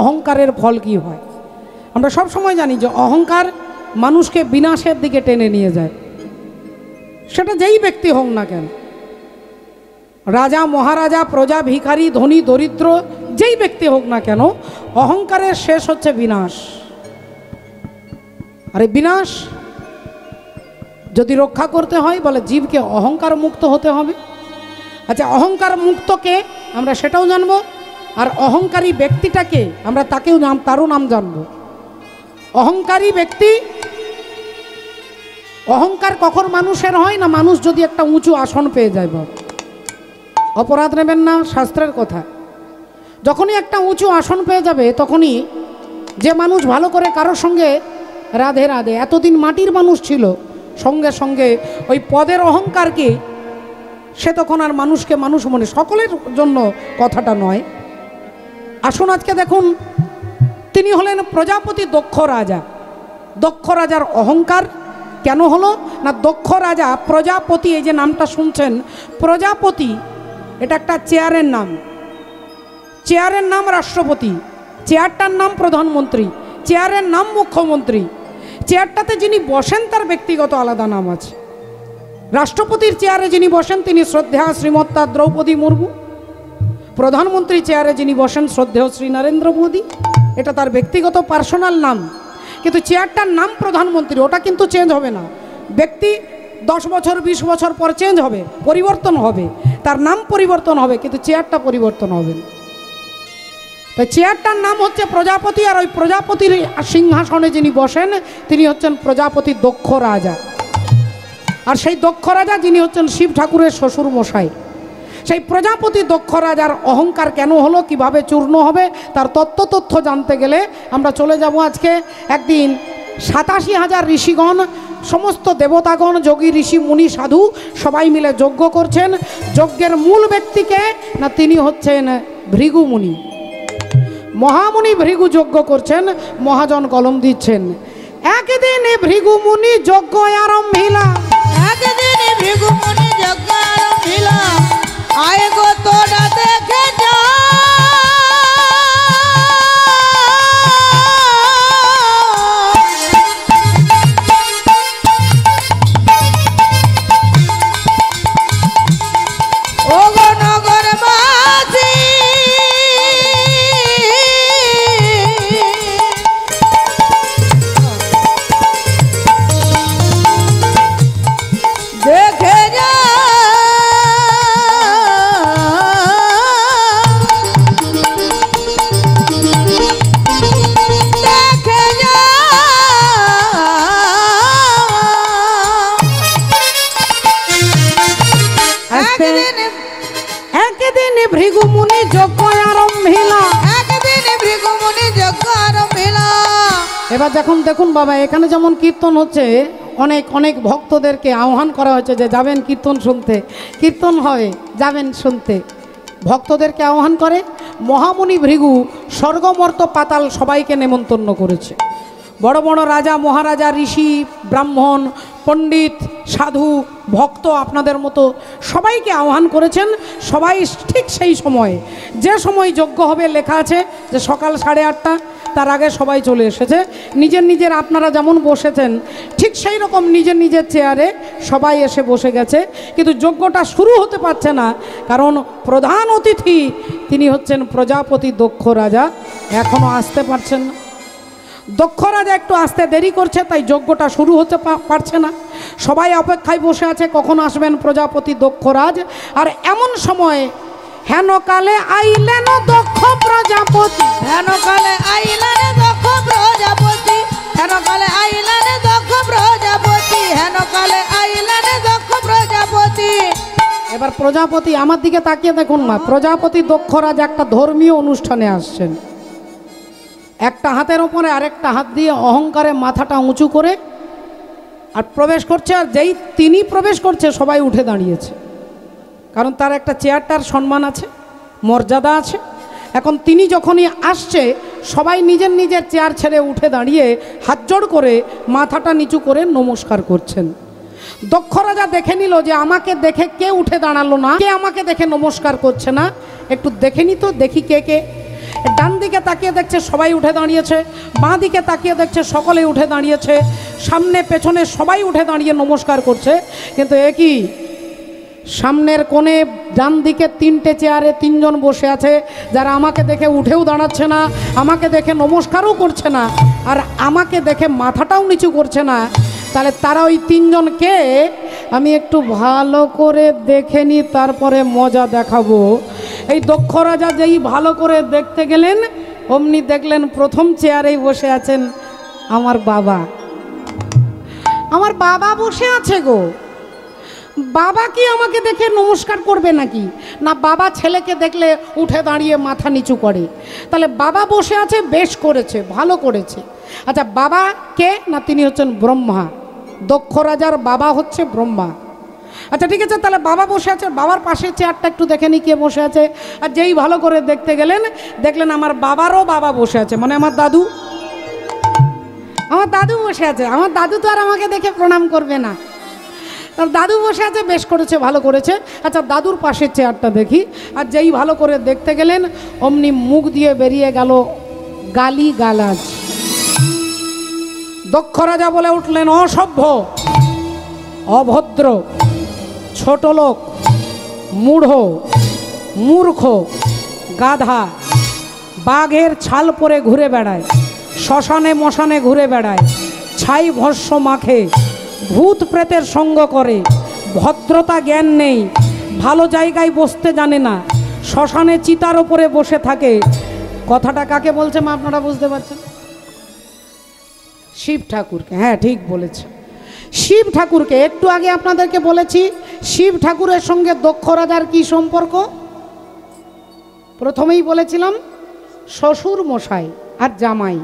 অহংকারের ফল কি হয়। আমরা সব সময় জানি যে অহংকার মানুষকে বিনাশের দিকে টেনে নিয়ে যায়, সেটা যেই ব্যক্তি হোক না কেন, রাজা মহারাজা প্রজা ভিখারি ধনী দরিদ্র যেই ব্যক্তি হোক না কেন, অহংকারের শেষ হচ্ছে বিনাশ। আর এই বিনাশ যদি রক্ষা করতে হয় বলে জীবকে অহংকার মুক্ত হতে হবে। আচ্ছা, অহংকার মুক্তকে আমরা সেটাও জানবো, আর অহংকারী ব্যক্তিটাকে আমরা তারও নাম জানবো। অহংকারী ব্যক্তি, অহংকার কখন মানুষের হয় না, মানুষ যদি একটা উঁচু আসন পেয়ে যায়। অপরাধ নেবেন না, শাস্ত্রের কথা। যখনই একটা উঁচু আসন পেয়ে যাবে তখনই যে মানুষ ভালো করে কারোর সঙ্গে রাধে রাধে, এতদিন মাটির মানুষ ছিল, সঙ্গে সঙ্গে ওই পদের অহংকারকে সে তখন আর মানুষকে মানুষ মনে, সকলের জন্য কথাটা নয়। আসুন আজকে দেখুন, তিনি হলেন প্রজাপতি দক্ষ রাজা। দক্ষ রাজার অহংকার কেন হলো না, দক্ষ রাজা প্রজাপতি, এই যে নামটা শুনছেন প্রজাপতি, এটা একটা চেয়ারের নাম। চেয়ারের নাম রাষ্ট্রপতি, চেয়ারটার নাম প্রধানমন্ত্রী, চেয়ারের নাম মুখ্যমন্ত্রী। চেয়ারটাতে যিনি বসেন তার ব্যক্তিগত আলাদা নাম আছে। রাষ্ট্রপতির চেয়ারে যিনি বসেন তিনি শ্রদ্ধেয় শ্রীমতী দ্রৌপদী মুর্মু। প্রধানমন্ত্রী চেয়ারে যিনি বসেন শ্রদ্ধেয় শ্রী নরেন্দ্র মোদী। এটা তার ব্যক্তিগত পার্সোনাল নাম, কিন্তু চেয়ারটার নাম প্রধানমন্ত্রী, ওটা কিন্তু চেঞ্জ হবে না। ব্যক্তি 10 বছর 20 বছর পর চেঞ্জ হবে, পরিবর্তন হবে, তার নাম পরিবর্তন হবে, কিন্তু চেয়ারটা পরিবর্তন হবে না। তাই চেয়ারটার নাম হচ্ছে প্রজাপতি, আর ওই প্রজাপতির সিংহাসনে যিনি বসেন তিনি হচ্ছেন প্রজাপতি দক্ষ রাজা। আর সেই দক্ষ রাজা যিনি হচ্ছেন শিব ঠাকুরের শ্বশুর মশাই। সেই প্রজাপতি দক্ষ রাজার অহংকার কেন হলো, কিভাবে চূর্ণ হবে, তার তথ্য জানতে গেলে আমরা চলে যাব আজকে একদিন 87,000 ঋষিগণ, সমস্ত দেবতাগণ, যোগী ঋষি মুনি সাধু সবাই মিলে যজ্ঞ করছেন। যজ্ঞের মূল ব্যক্তিকে না, তিনি হচ্ছেন ভৃগু মুনি। মহামুনি ভৃগু যজ্ঞ করছেন, মহাজন কলম দিচ্ছেন। একদিন ভৃগু মুনি যজ্ঞ আরম্ভিলা, একদিন ভৃগু মুনি যজ্ঞ আরম্ভিলা, আয় গো তোরা দেখে যা। একদিন ভৃগু মুনি যজ্ঞ আরম্ভিলা, একদিন ভৃগু মুনি যজ্ঞ আরম্ভিলা। এবার দেখুন বাবা, এখানে যেমন কীর্তন হচ্ছে, অনেক অনেক ভক্তদেরকে আহ্বান করা হয়েছে যে যাবেন কীর্তন শুনতে, কীর্তন হয় যাবেন শুনতে, ভক্তদেরকে আহ্বান করে। মহামুনি ভৃগু স্বর্গমর্ত পাতাল সবাইকে নেমন্তন্ন করেছে। বড় বড় রাজা মহারাজা, ঋষি ব্রাহ্মণ পণ্ডিত সাধু ভক্ত আপনাদের মতো সবাইকে আহ্বান করেছেন। সবাই ঠিক সেই সময়ে, যে সময় যজ্ঞ হবে লেখা আছে যে সকাল 8:30, তার আগে সবাই চলে এসেছে। নিজের আপনারা যেমন বসেছেন ঠিক সেই রকম নিজের চেয়ারে সবাই এসে বসে গেছে, কিন্তু যজ্ঞটা শুরু হতে পারছে না, কারণ প্রধান অতিথি তিনি হচ্ছেন প্রজাপতি দক্ষ রাজা, এখনও আসতে পারছেন না। দক্ষ রাজা একটু আসতে দেরি করছে, তাই যজ্ঞটা শুরু হতে পারছে না। সবাই অপেক্ষায় বসে আছে কখন আসবেন প্রজাপতি দক্ষরাজ। আর এমন সময় হেন কালে আইলেন দক্ষ প্রজাপতি, হেন কালে আইলেন দক্ষ প্রজাপতি, হেন কালে আইলেন দক্ষ প্রজাপতি, হেন কালে আইলেন দক্ষ প্রজাপতি। এবার প্রজাপতি আমার দিকে তাকিয়ে দেখুন মা, প্রজাপতি দক্ষরাজ একটা ধর্মীয় অনুষ্ঠানে আসছেন। একটা হাতের ওপরে আরেকটা হাত দিয়ে অহংকারে মাথাটা উঁচু করে আর প্রবেশ করছে। আর যেই তিনি প্রবেশ করছে সবাই উঠে দাঁড়িয়েছে, কারণ তার একটা চেয়ারটার সম্মান আছে, মর্যাদা আছে। এখন তিনি যখনই আসছে সবাই নিজের চেয়ার ছেড়ে উঠে দাঁড়িয়ে হাত জোড় করে মাথাটা নিচু করে নমস্কার করছেন। দক্ষ রাজা দেখে নিল যে আমাকে দেখে কে উঠে দাঁড়ালো না, কে আমাকে দেখে নমস্কার করছে না, একটু দেখে নি তো, দেখি কে কে। ডান দিকে তাকিয়ে দেখছে সবাই উঠে দাঁড়িয়েছে, বাঁ দিকে তাকিয়ে দেখছে সকলে উঠে দাঁড়িয়েছে, সামনে পেছনে সবাই উঠে দাঁড়িয়ে নমস্কার করছে। কিন্তু একই সামনের কোণে ডান দিকে 3টে চেয়ারে 3 জন বসে আছে, যারা আমাকে দেখে উঠেও দাঁড়াচ্ছে না, আমাকে দেখে নমস্কারও করছে না, আর আমাকে দেখে মাথাটাও নিচু করছে না। তাহলে তারা ওই 3 জনকে আমি একটু ভালো করে দেখে নিই, তারপরে মজা দেখাবো। এই দক্ষ রাজা যেই ভালো করে দেখতে গেলেন, অমনি দেখলেন প্রথম চেয়ারেই বসে আছেন আমার বাবা। আমার বাবা বসে আছে গো। বাবা কি আমাকে দেখে নমস্কার করবে নাকি? না, বাবা ছেলেকে দেখলে উঠে দাঁড়িয়ে মাথা নিচু করে। তাহলে বাবা বসে আছে, বেশ করেছে, ভালো করেছে। আচ্ছা, বাবা কে? না, তিনি হচ্ছেন ব্রহ্মা। দক্ষ রাজার বাবা হচ্ছে ব্রহ্মা। আচ্ছা ঠিক আছে, তাহলে বাবা বসে আছে, বাবার পাশের চেয়ারটা একটু দেখে নি কে বসে আছে। আর যেই ভালো করে দেখতে গেলেন, দেখলেন আমার বাবারও বাবা বসে আছে, মানে আমার দাদু। আমার দাদু বসে আছে। আমার দাদু তো আর আমাকে দেখে প্রণাম করবে না, তার দাদু বসে আছে, বেশ করেছে, ভালো করেছে। আচ্ছা, দাদুর পাশের চেয়ারটা দেখি। আর যেই ভালো করে দেখতে গেলেন, অমনি মুখ দিয়ে বেরিয়ে গেল গালি গালাজ। দক্ষ রাজা বলে উঠলেন, অসভ্য, অভদ্র, ছোট লোক, মূঢ়, মূর্খ, গাধা, বাঘের ছাল পরে ঘুরে বেড়ায়, শ্মশানে মশানে ঘুরে বেড়ায়, ছাই ভস্য মাখে, ভূত প্রেতের সঙ্গ করে, ভদ্রতা জ্ঞান নেই, ভালো জায়গায় বসতে জানে না, শ্মশানে চিতার ওপরে বসে থাকে। কথাটা কাকে বলছে মা, আপনারা বুঝতে পারছেন? শিব ঠাকুরকে। হ্যাঁ, ঠিক বলেছে, শিব ঠাকুরকে। একটু আগে আপনাদেরকে বলেছি শিব ঠাকুরের সঙ্গে দক্ষ রাজার কি সম্পর্ক। প্রথমেই বলেছিলাম শ্বশুর মশাই আর জামাই।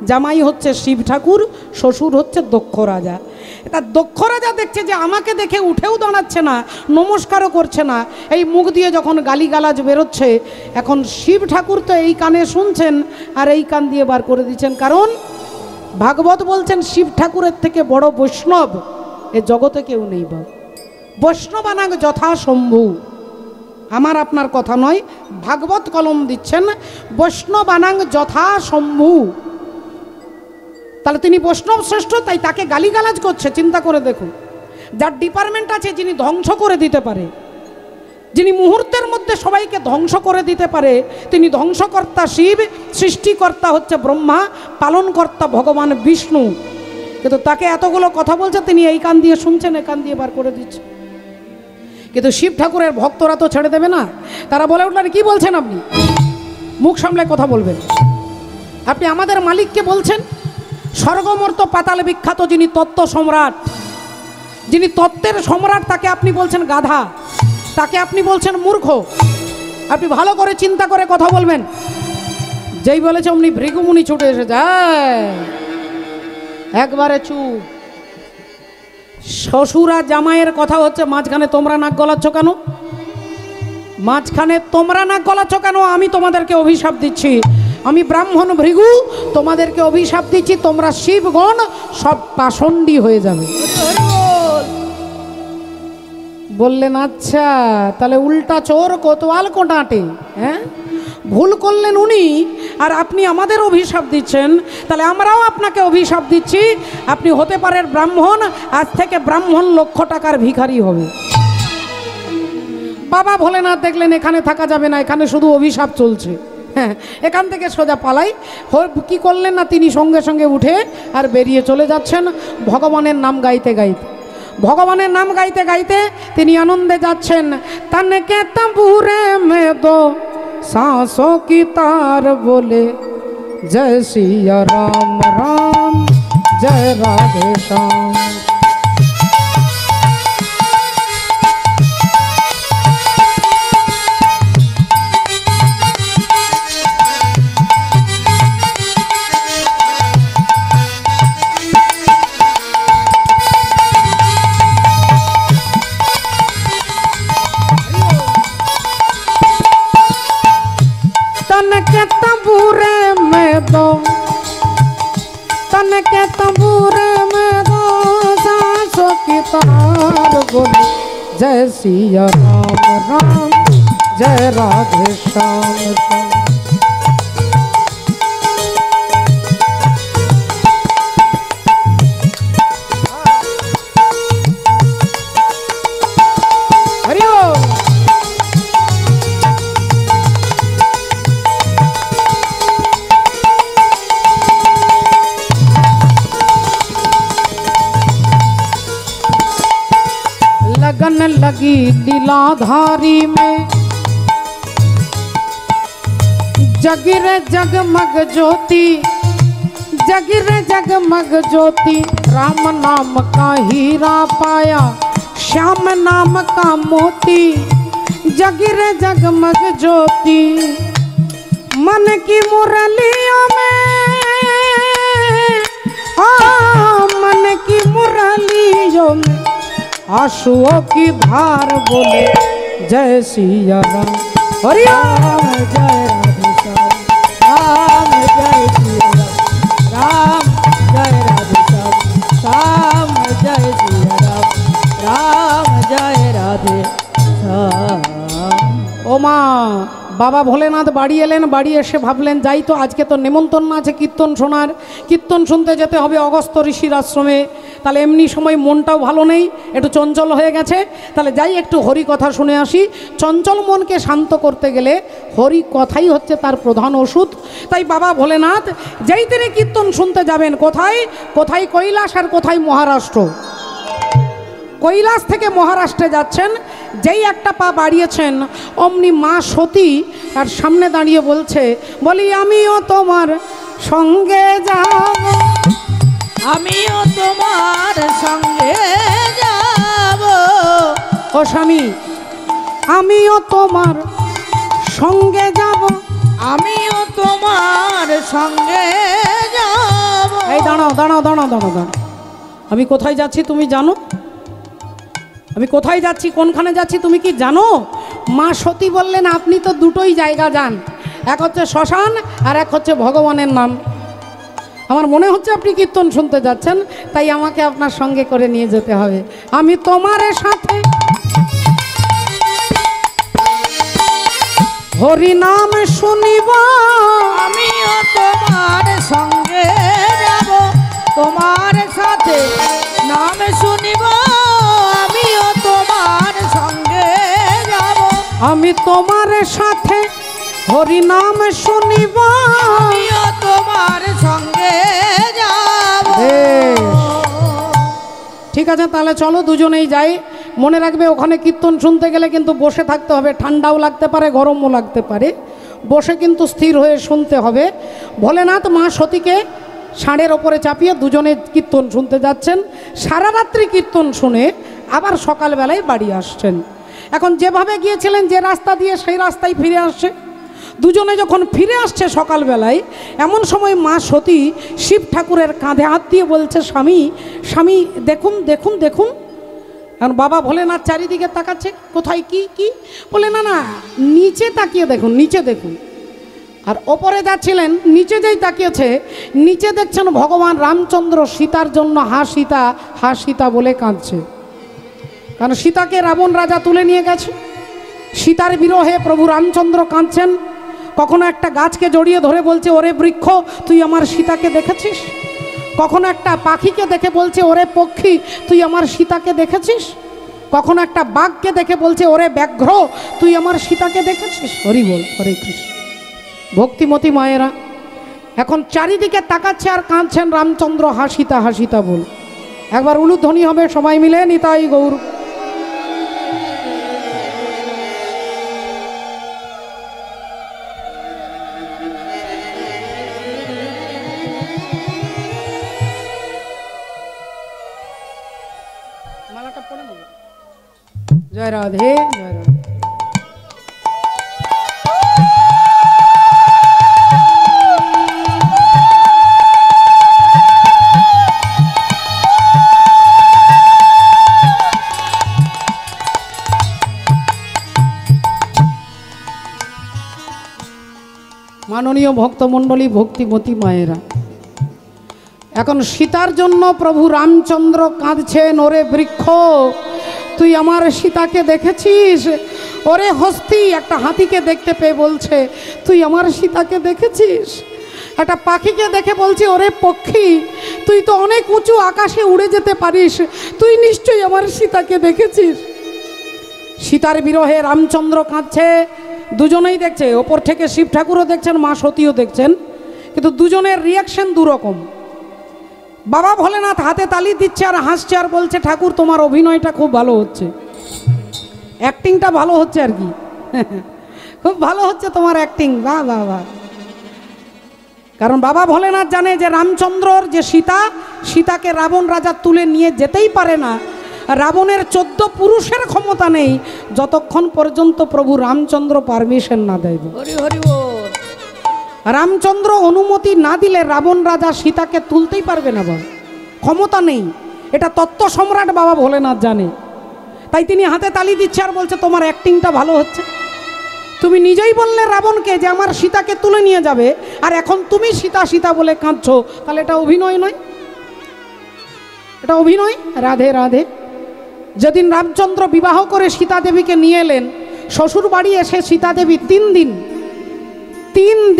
জামাই হচ্ছে শিব ঠাকুর, শ্বশুর হচ্ছে দক্ষ রাজা। এটা দক্ষ রাজা দেখছে যে আমাকে দেখে উঠেও দাঁড়াচ্ছে না, নমস্কারও করছে না, এই মুখ দিয়ে যখন গালিগালাজ বেরোচ্ছে, এখন শিব ঠাকুর তো এই কানে শুনছেন আর এই কান দিয়ে বার করে দিচ্ছেন। কারণ ভাগবত বলছেন শিব ঠাকুরের থেকে বড় বৈষ্ণব এ জগতে কেউ নেই। বা বৈষ্ণবানাং যথা শম্ভু, আমার আপনার কথা নয়, ভাগবত কলম দিচ্ছেন, বৈষ্ণবানাং যথা শম্ভু। তাহলে তিনি বৈষ্ণব শ্রেষ্ঠ, তাই তাকে গালিগালাজ করছে। চিন্তা করে দেখুন, যার ডিপার্টমেন্ট আছে, যিনি ধ্বংস করে দিতে পারে, যিনি মুহূর্তের মধ্যে সবাইকে ধ্বংস করে দিতে পারে, তিনি ধ্বংসকর্তা শিব, সৃষ্টিকর্তা হচ্ছে ব্রহ্মা, পালনকর্তা ভগবান বিষ্ণু। কিন্তু তাকে এতগুলো কথা বলছে, তিনি এই কান দিয়ে শুনছেন, এই কান দিয়ে বার করে দিচ্ছে। কিন্তু শিব ঠাকুরের ভক্তরা তো ছেড়ে দেবে না। তারা বলে উঠলেন, কি বলছেন আপনি? মুখ সামলে কথা বলবেন। আপনি আমাদের মালিককে বলছেন, স্বর্গমর্ত পাতাল বিখ্যাত যিনি তত্ত্ব সম্রাট, যিনি তত্ত্বের সম্রাট, তাকে আপনি বলছেন গাধা, তাকে আপনি বলছেন মূর্খ। আপনি ভালো করে চিন্তা করে কথা বলবেন। যেই বলেছে অমনি ভৃগুমুনি ছুটে এসে যায়, একবারে চুপ। শ্বশুর আর জামাইয়ের কথা হচ্ছে, মাঝখানে তোমরা নাক গলাচ্ছ কেন? মাঝখানে তোমরা নাক গলাচ্ছ কেন? আমি তোমাদেরকে অভিশাপ দিচ্ছি, আমি ব্রাহ্মণ ভৃগু তোমাদেরকে অভিশাপ দিচ্ছি, তোমরা শিবগণ সব পাষণ্ডী হয়ে যাবে। বললেন, আচ্ছা তাহলে উল্টা চোর কোতোয়াল কোটাটে। হ্যাঁ, ভুল করলেন উনি, আর আপনি আমাদের অভিশাপ দিচ্ছেন। তাহলে আমরাও আপনাকে অভিশাপ দিচ্ছি, আপনি হতে পারেন ব্রাহ্মণ, আজ থেকে ব্রাহ্মণ লক্ষ টাকার ভিখারি হবে। বাবা ভোলেনাথ দেখলেন এখানে থাকা যাবে না, এখানে শুধু অভিশাপ চলছে, হ্যাঁ এখান থেকে সোজা পালাই। কি করলেন না, তিনি সঙ্গে সঙ্গে উঠে আর বেরিয়ে চলে যাচ্ছেন ভগবানের নাম গাইতে গাইতে। ভগবানের নাম গাইতে গাইতে তিনি আনন্দে যাচ্ছেন। তনকে তඹুরে মে দো सांसों की तार बोले, जय सिया राम राम, जय राधे श्याम। तनके तंबूरे में दो, तनके तंबूरे में दो सांसों की तार बोले, जय सिया राम राम, जय राधे श्याम श्याम। की लीलाधारी में जगी रे जगमग ज्योति, जगी रे जगमग ज्योति। राम नाम का हीरा पाया, श्याम नाम का मोती, जगी रे जगमग ज्योति। मन की मुरलियों में मन की मुरलियों में आंसुओं की धार बोले जय सिया राम। हरि राम जय राधे श्याम, राम जय सिया राम, जय राधे श्याम, राम जय सिया राम, राम जय राधे श्याम। ओ माँ, বাবা ভোলেনাথ বাড়ি এলেন, বাড়ি এসে ভাবলেন যাই তো, আজকে তো নেমন্তন্ন আছে কীর্তন শোনার, কীর্তন শুনতে যেতে হবে অগস্ত্য ঋষির আশ্রমে। তাহলে এমনি সময় মনটাও ভালো নেই, একটু চঞ্চল হয়ে গেছে, তাহলে যাই একটু হরি কথা শুনে আসি। চঞ্চল মনকে শান্ত করতে গেলে হরি কথাই হচ্ছে তার প্রধান ওষুধ। তাই বাবা ভোলেনাথ যেই তিনি কীর্তন শুনতে যাবেন, কোথায় কোথায় কৈলাস আর কোথায় মহারাষ্ট্র। কৈলাস থেকে মহারাষ্ট্রে যাচ্ছেন, যেই একটা পা বাড়িয়েছেন অমনি মা সতী আর সামনে দাঁড়িয়ে বলছে, বলি আমিও তোমার সঙ্গে যাব, আমিও তোমার সঙ্গে যাব। ও স্বামী আমিও তোমার সঙ্গে যাব, আমিও তোমার সঙ্গে যাব। এই দাঁড়াও দাঁড়াও দাঁড়াও দাঁড়াও দাঁড়াও, আমি কোথায় যাচ্ছি তুমি জানো? আমি কোথায় যাচ্ছি, কোনখানে যাচ্ছি তুমি কি জানো? মা সতী বললেন আপনি তো দুটোই জায়গা যান, এক হচ্ছে শ্মশান আর এক হচ্ছে ভগবানের নাম। আমার মনে হচ্ছে আপনি কীর্তন শুনতে যাচ্ছেন, তাই আমাকে আপনার সঙ্গে করে নিয়ে যেতে হবে। আমি তোমার সাথে হরি নাম শুনিব, আমিও তোমার সঙ্গে যাব, তোমার সাথে নাম শুনিব, আমিও তোমার সঙ্গে যাব। আমি তোমার সাথে হরি নাম শুনিব, আমিও তোমার সঙ্গে যাব। ঠিক আছে, তাহলে চলো দুজনেই যাই। মনে রাখবে ওখানে কীর্তন শুনতে গেলে কিন্তু বসে থাকতে হবে, ঠান্ডাও লাগতে পারে গরমও লাগতে পারে, বসে কিন্তু স্থির হয়ে শুনতে হবে। ভোলেনাথ মা সতীকে ষাঁড়ের ওপরে চাপিয়ে দুজনে কীর্তন শুনতে যাচ্ছেন। সারা রাত্রি কীর্তন শুনে আবার সকালবেলায় বাড়ি আসছেন। এখন যেভাবে গিয়েছিলেন যে রাস্তা দিয়ে, সেই রাস্তায় ফিরে আসছে। দুজনে যখন ফিরে আসছে সকালবেলায়, এমন সময় মা সতী শিব ঠাকুরের কাঁধে হাত দিয়ে বলছে, স্বামী স্বামী দেখুন দেখুন দেখুন। এখন বাবা ভোলেনাথ চারিদিকে তাকাচ্ছে, কোথায় কি কি? বলে না না, নিচে তাকিয়ে দেখুন, নিচে দেখুন। আর ওপরে যাচ্ছিলেন, নিচে যেই তাকিয়েছে, নিচে দেখছেন ভগবান রামচন্দ্র সীতার জন্য হা সীতা হা সীতা বলে কাঁদছে। কারণ সীতাকে রাবণ রাজা তুলে নিয়ে গেছে। সীতার বিরহে প্রভু রামচন্দ্র কাঁদছেন। কখনো একটা গাছকে জড়িয়ে ধরে বলছে, ওরে বৃক্ষ তুই আমার সীতাকে দেখেছিস? কখনো একটা পাখিকে দেখে বলছে, ওরে পক্ষী তুই আমার সীতাকে দেখেছিস? কখনো একটা বাঘকে দেখে বলছে, ওরে ব্যাঘ্র তুই আমার সীতাকে দেখেছিস? হরি বল, হরে কৃষ্ণ। ভক্তিমতী মায়েরা এখন চারিদিকে তাকাচ্ছে আর কাঁদছেন রামচন্দ্র হাসিতা হাসিতা বল। একবার উলুধ্বনি হবে সবাই মিলে, নিতাই গৌর। মালাটা পড়ে নেব। জয় রাধে, জয় রাধে। মাননীয় ভক্তমণ্ডলী, ভক্তিমতী মায়েরা, এখন সীতার জন্য প্রভু রামচন্দ্র কাঁদছেন, ওরে বৃক্ষ তুই আমার সীতাকে দেখেছিস? ওরে হস্তি একটা হাতিকে দেখতে পেয়ে বলছে, তুই আমার সীতাকে দেখেছিস? একটা পাখিকে দেখে বলছে, ওরে পক্ষী তুই তো অনেক উঁচু আকাশে উড়ে যেতে পারিস, তুই নিশ্চয়ই আমার সীতাকে দেখেছিস। সীতার বিরহে রামচন্দ্র কাঁদছে, দুজনেই দেখছে, ওপর থেকে শিব ঠাকুরও দেখছেন, মা সতীও দেখছেন, কিন্তু দুজনের রিয়াকশন দুরকম। বাবা ভোলেনাথ হাতে তালি দিচ্ছে আর হাসছে আর বলছে, ঠাকুর তোমার অভিনয়টা খুব ভালো হচ্ছে। অ্যাক্টিংটা ভালো হচ্ছে আর কি। খুব ভালো হচ্ছে তোমার অ্যাক্টিং, বাহ বাহ বাহ। কারণ বাবা ভোলেনাথ জানে যে রামচন্দ্রর যে সীতাকে রাবণ রাজা তুলে নিয়ে যেতেই পারে না। রাবণের 14 পুরুষের ক্ষমতা নেই যতক্ষণ পর্যন্ত প্রভু রামচন্দ্র পারমিশন না দেয়। হরি হরি বল। রামচন্দ্র অনুমতি না দিলে রাবণ রাজা সীতাকে তুলতেই পারবে না, বাবা ক্ষমতা নেই। এটা তত্ত্ব সম্রাট বাবা ভোলেনাথ জানে। তাই তিনি হাতে তালি দিচ্ছে আর বলছে তোমার অ্যাক্টিংটা ভালো হচ্ছে। তুমি নিজেই বললে রাবণকে যে আমার সীতাকে তুলে নিয়ে যাবে, আর এখন তুমি সীতা সীতা বলে কাঁদছো, তাহলে এটা অভিনয় নয়? এটা অভিনয়? রাধে রাধে। যেদিন রামচন্দ্র বিবাহ করে সীতা দেবীকে নিয়ে এলেন শ্বশুর বাড়ি, এসে সীতা দেবী 3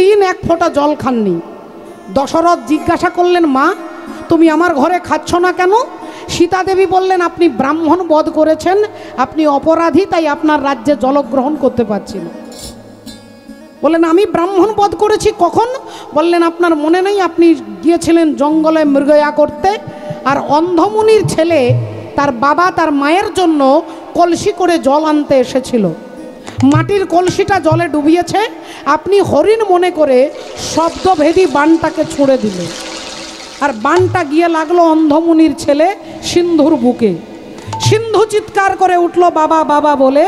দিন এক ফোঁটা জল খাননি। দশরথ জিজ্ঞাসা করলেন, মা তুমি আমার ঘরে খাচ্ছ না কেন? সীতা দেবী বললেন, আপনি ব্রাহ্মণ বধ করেছেন, আপনি অপরাধী, তাই আপনার রাজ্যে জলগ্রহণ করতে পারছি না। বললেন, আমি ব্রাহ্মণ বধ করেছি কখন? বললেন, আপনার মনে নেই আপনি গিয়েছিলেন জঙ্গলে মৃগয়া করতে, আর অন্ধমুনির ছেলে তার বাবা তার মায়ের জন্য কলসি করে জল আনতে এসেছিল। মাটির কলসিটা জলে ডুবিয়েছে, আপনি হরিণ মনে করে শব্দভেদী বানটাকে ছুঁড়ে দিলেন, আর বানটা গিয়ে লাগলো অন্ধমুনির ছেলে সিন্ধুর বুকে। সিন্ধু চিৎকার করে উঠল বাবা বাবা বলে,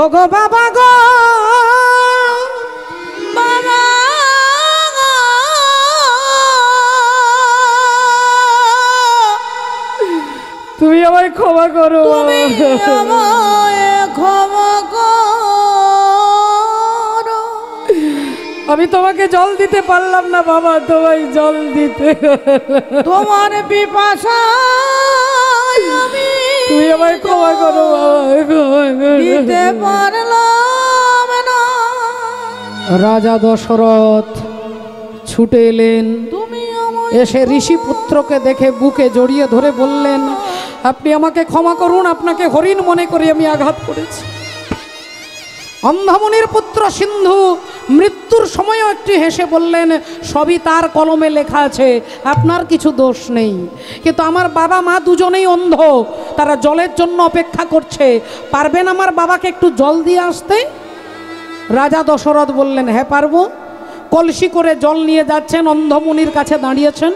ও গো বাবা গো বাবা তুমি আমায় ক্ষমা করো, তুমি আমায় ক্ষমা করো। আমি তোমাকে জল দিতে পারলাম না বাবা, তোমায় জল দিতে, তোমার পিপাসায় আমি তুমি আমায় ক্ষমা করো বাবা, ক্ষমা করো। দিতে পারলাম না। রাজা দশরথ ছুটে এলেন, তুমি আমায় এসে ঋষি পুত্রকে দেখে বুকে জড়িয়ে ধরে বললেন, আপনি আমাকে ক্ষমা করুন, আপনাকে হরিণ মনে করে আমি আঘাত করেছি। অন্ধমুনির পুত্র সিন্ধু মৃত্যুর সময়ও একটু হেসে বললেন, সবই তার কলমে লেখা আছে, আপনার কিছু দোষ নেই। কিন্তু আমার বাবা মা দুজনেই অন্ধ, তারা জলের জন্য অপেক্ষা করছে, পারবেন আমার বাবাকে একটু জল দিয়ে আসতে? রাজা দশরথ বললেন, হ্যাঁ পারবো। কলসি করে জল নিয়ে যাচ্ছেন, অন্ধমুনির কাছে দাঁড়িয়েছেন।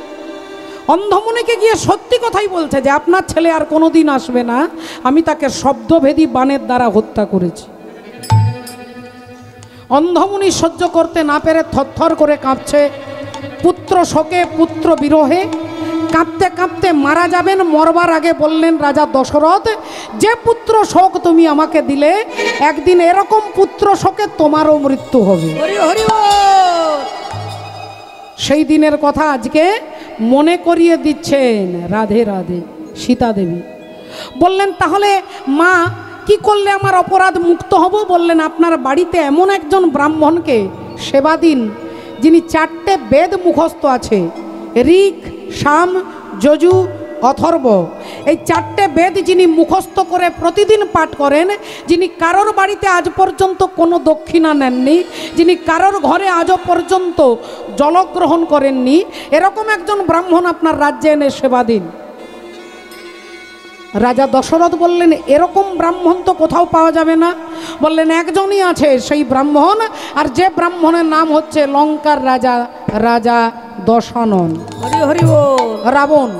অন্ধমুনিকে গিয়ে সত্যি কথাই বলছে যে আপনার ছেলে আর কোনোদিন আসবে না, আমি তাকে শব্দভেদী বাণের দ্বারা হত্যা করেছি। অন্ধমুনি সহ্য করতে না পেরে থরথর করে কাঁপছে, পুত্র শোকে পুত্র বিরহে কাঁপতে কাঁপতে মারা যাবেন। মরবার আগে বললেন রাজা দশরথ, যে পুত্র শোক তুমি আমাকে দিলে, একদিন এরকম পুত্র শোকে তোমারও মৃত্যু হবে। হরি হরি বল। সেই দিনের কথা আজকে মনে করিয়ে দিচ্ছেন। রাধে রাধে। সীতা দেবী বললেন, তাহলে মা কি করলে আমার অপরাধ মুক্ত হব? বললেন, আপনার বাড়িতে এমন একজন ব্রাহ্মণকে সেবা দিন যিনি 4টে বেদ মুখস্থ আছে, ঋক সাম যজু অথর্ব। এই 4টে বেদ যিনি মুখস্থ করে প্রতিদিন পাঠ করেন, যিনি কারোর বাড়িতে আজ পর্যন্ত কোনো দক্ষিণা নেননি, যিনি কারোর ঘরে আজও পর্যন্ত জলগ্রহণ করেননি, এরকম একজন ব্রাহ্মণ আপনার রাজ্যে এনে সেবা দিন। রাজা দশরথ বললেন, এরকম ব্রাহ্মণ তো কোথাও পাওয়া যাবে না। বললেন, একজনই আছে, সেই ব্রাহ্মণ, আর যে ব্রাহ্মণের নাম হচ্ছে লঙ্কার রাজা, রাজা দশানন। হরি হরি বল। রাবণ।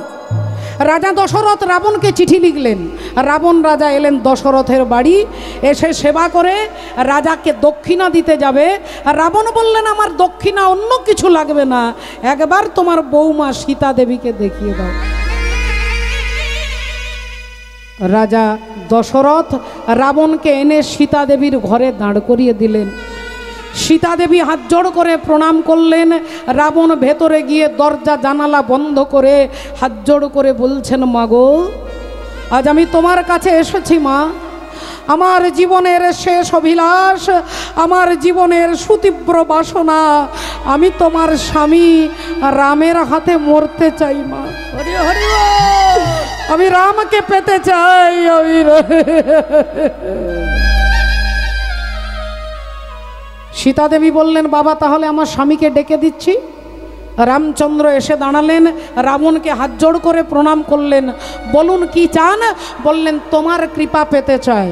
রাজা দশরথ রাবণকে চিঠি লিখলেন। রাবণ রাজা এলেন দশরথের বাড়ি, এসে সেবা করে রাজাকে দক্ষিণা দিতে যাবে। রাবণ বললেন, আমার দক্ষিণা অন্য কিছু লাগবে না, একবার তোমার বৌমা সীতা দেবীকে দেখিয়ে দাও। রাজা দশরথ রাবণকে এনে সীতা দেবীর ঘরে দাঁড় করিয়ে দিলেন। সীতা দেবী হাত জোড় করে প্রণাম করলেন। রাবণ ভেতরে গিয়ে দরজা জানালা বন্ধ করে হাত জোড় করে বলছেন, মাগো আজ আমি তোমার কাছে এসেছি মা, আমার জীবনের শেষ অভিলাষ, আমার জীবনের সুতীব্র বাসনা, আমি তোমার স্বামী রামের হাতে মরতে চাই মা। হরি হরি বল। আমি রামকে পেতে চাই। সীতা দেবী বললেন, বাবা তাহলে আমার স্বামীকে ডেকে দিচ্ছি। রামচন্দ্র এসে দাঁড়ালেন, রাবণকে হাত জোড় করে প্রণাম করলেন। বলুন কি চান? বললেন, তোমার কৃপা পেতে চাই।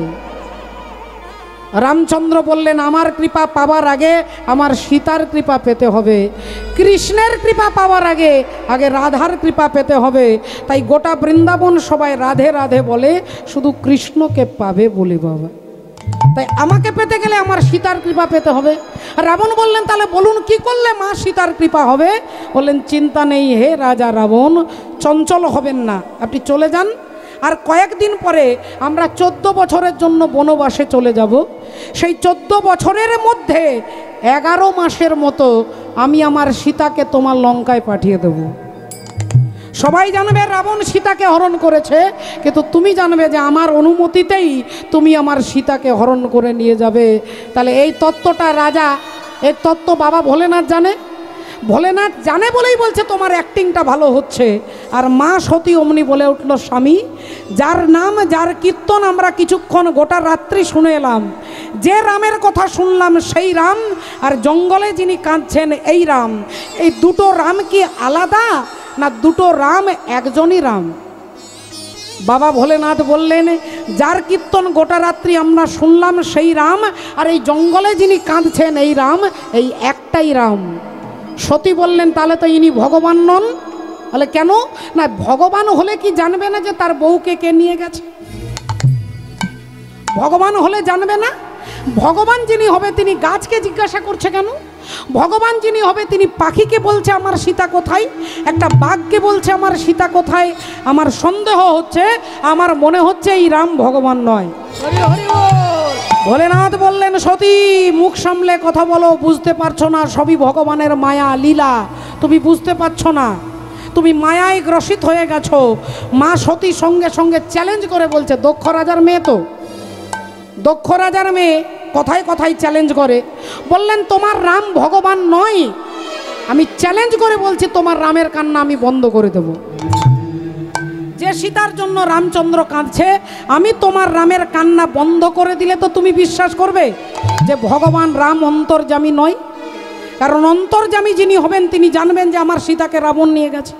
রামচন্দ্র বললেন আমার কৃপা পাওয়ার আগে আমার সীতার কৃপা পেতে হবে, কৃষ্ণের কৃপা পাওয়ার আগে আগে রাধার কৃপা পেতে হবে। তাই গোটা বৃন্দাবন সবাই রাধে রাধে বলে, শুধু কৃষ্ণকে পাবে বলে বাবা। তাই আমাকে পেতে গেলে আমার সীতার কৃপা পেতে হবে। রাবণ বললেন তাহলে বলুন কি করলে মা সীতার কৃপা হবে? বললেন চিন্তা নেই হে রাজা রাবণ, চঞ্চল হবেন না, আপনি চলে যান। আর কয়েকদিন পরে আমরা 14 বছরের জন্য বনবাসে চলে যাব। সেই 14 বছরের মধ্যে 11 মাসের মতো আমি আমার সীতাকে তোমার লঙ্কায় পাঠিয়ে দেব। সবাই জানবে রাবণ সীতাকে হরণ করেছে, কিন্তু তুমি জানবে যে আমার অনুমতিতেই তুমি আমার সীতাকে হরণ করে নিয়ে যাবে। তাহলে এই তত্ত্বটা রাজা, এই তত্ত্ব বাবা ভোলেনাথ জানে। ভোলেনাথ জানে বলেই বলছে তোমার অ্যাক্টিংটা ভালো হচ্ছে। আর মা সতী অমনি বলে উঠল, স্বামী যার নাম যার কীর্তন আমরা কিছুক্ষণ গোটা রাত্রি শুনে এলাম, যে রামের কথা শুনলাম সেই রাম, আর জঙ্গলে যিনি কাঁদছেন এই রাম, এই দুটো রাম কি আলাদা না দুটো রাম একজনই রাম? বাবা ভোলেনাথ বললেন যার কীর্তন গোটা রাত্রি আমরা শুনলাম সেই রাম, আর এই জঙ্গলে যিনি কাঁদছেন এই রাম, এই একটাই রাম। সতী বললেন তাহলে তো ইনি ভগবান নন। তাহলে কেন? না ভগবান হলে কি জানবে না যে তার বউকে কে নিয়ে গেছে? ভগবান হলে জানবে না? ভগবান যিনি হবে তিনি গাছকে জিজ্ঞাসা করছে কেন? ভগবান যিনি হবে তিনি পাখিকে বলছে আমার সীতা কোথায়, একটা বাঘকে বলছে আমার সীতা কোথায়। আমার সন্দেহ হচ্ছে, আমার মনে হচ্ছে এই রাম ভগবান নয়। হরি হরি বল। ভোলেনাথ বললেন সতী মুখ সামলে কথা বলো, বুঝতে পারছো না সবই ভগবানের মায়া লীলা, তুমি বুঝতে পারছো না, তুমি মায়ায় গ্রসিত হয়ে গেছো। মা সতী সঙ্গে সঙ্গে চ্যালেঞ্জ করে বলছে, দক্ষ রাজার মেয়ে তো, দক্ষ রাজার মেয়ে কথায় কথায় চ্যালেঞ্জ করে। বললেন তোমার রাম ভগবান নয়, আমি চ্যালেঞ্জ করে বলছি তোমার রামের কান্না আমি বন্ধ করে দেব। যে সীতার জন্য রামচন্দ্র কাঁদছে, আমি তোমার রামের কান্না বন্ধ করে দিলে তো তুমি বিশ্বাস করবে যে ভগবান রাম অন্তর্যামী নয়। কারণ অন্তর্যামী যিনি হবেন তিনি জানবেন যে আমার সীতাকে রাবণ নিয়ে গেছে।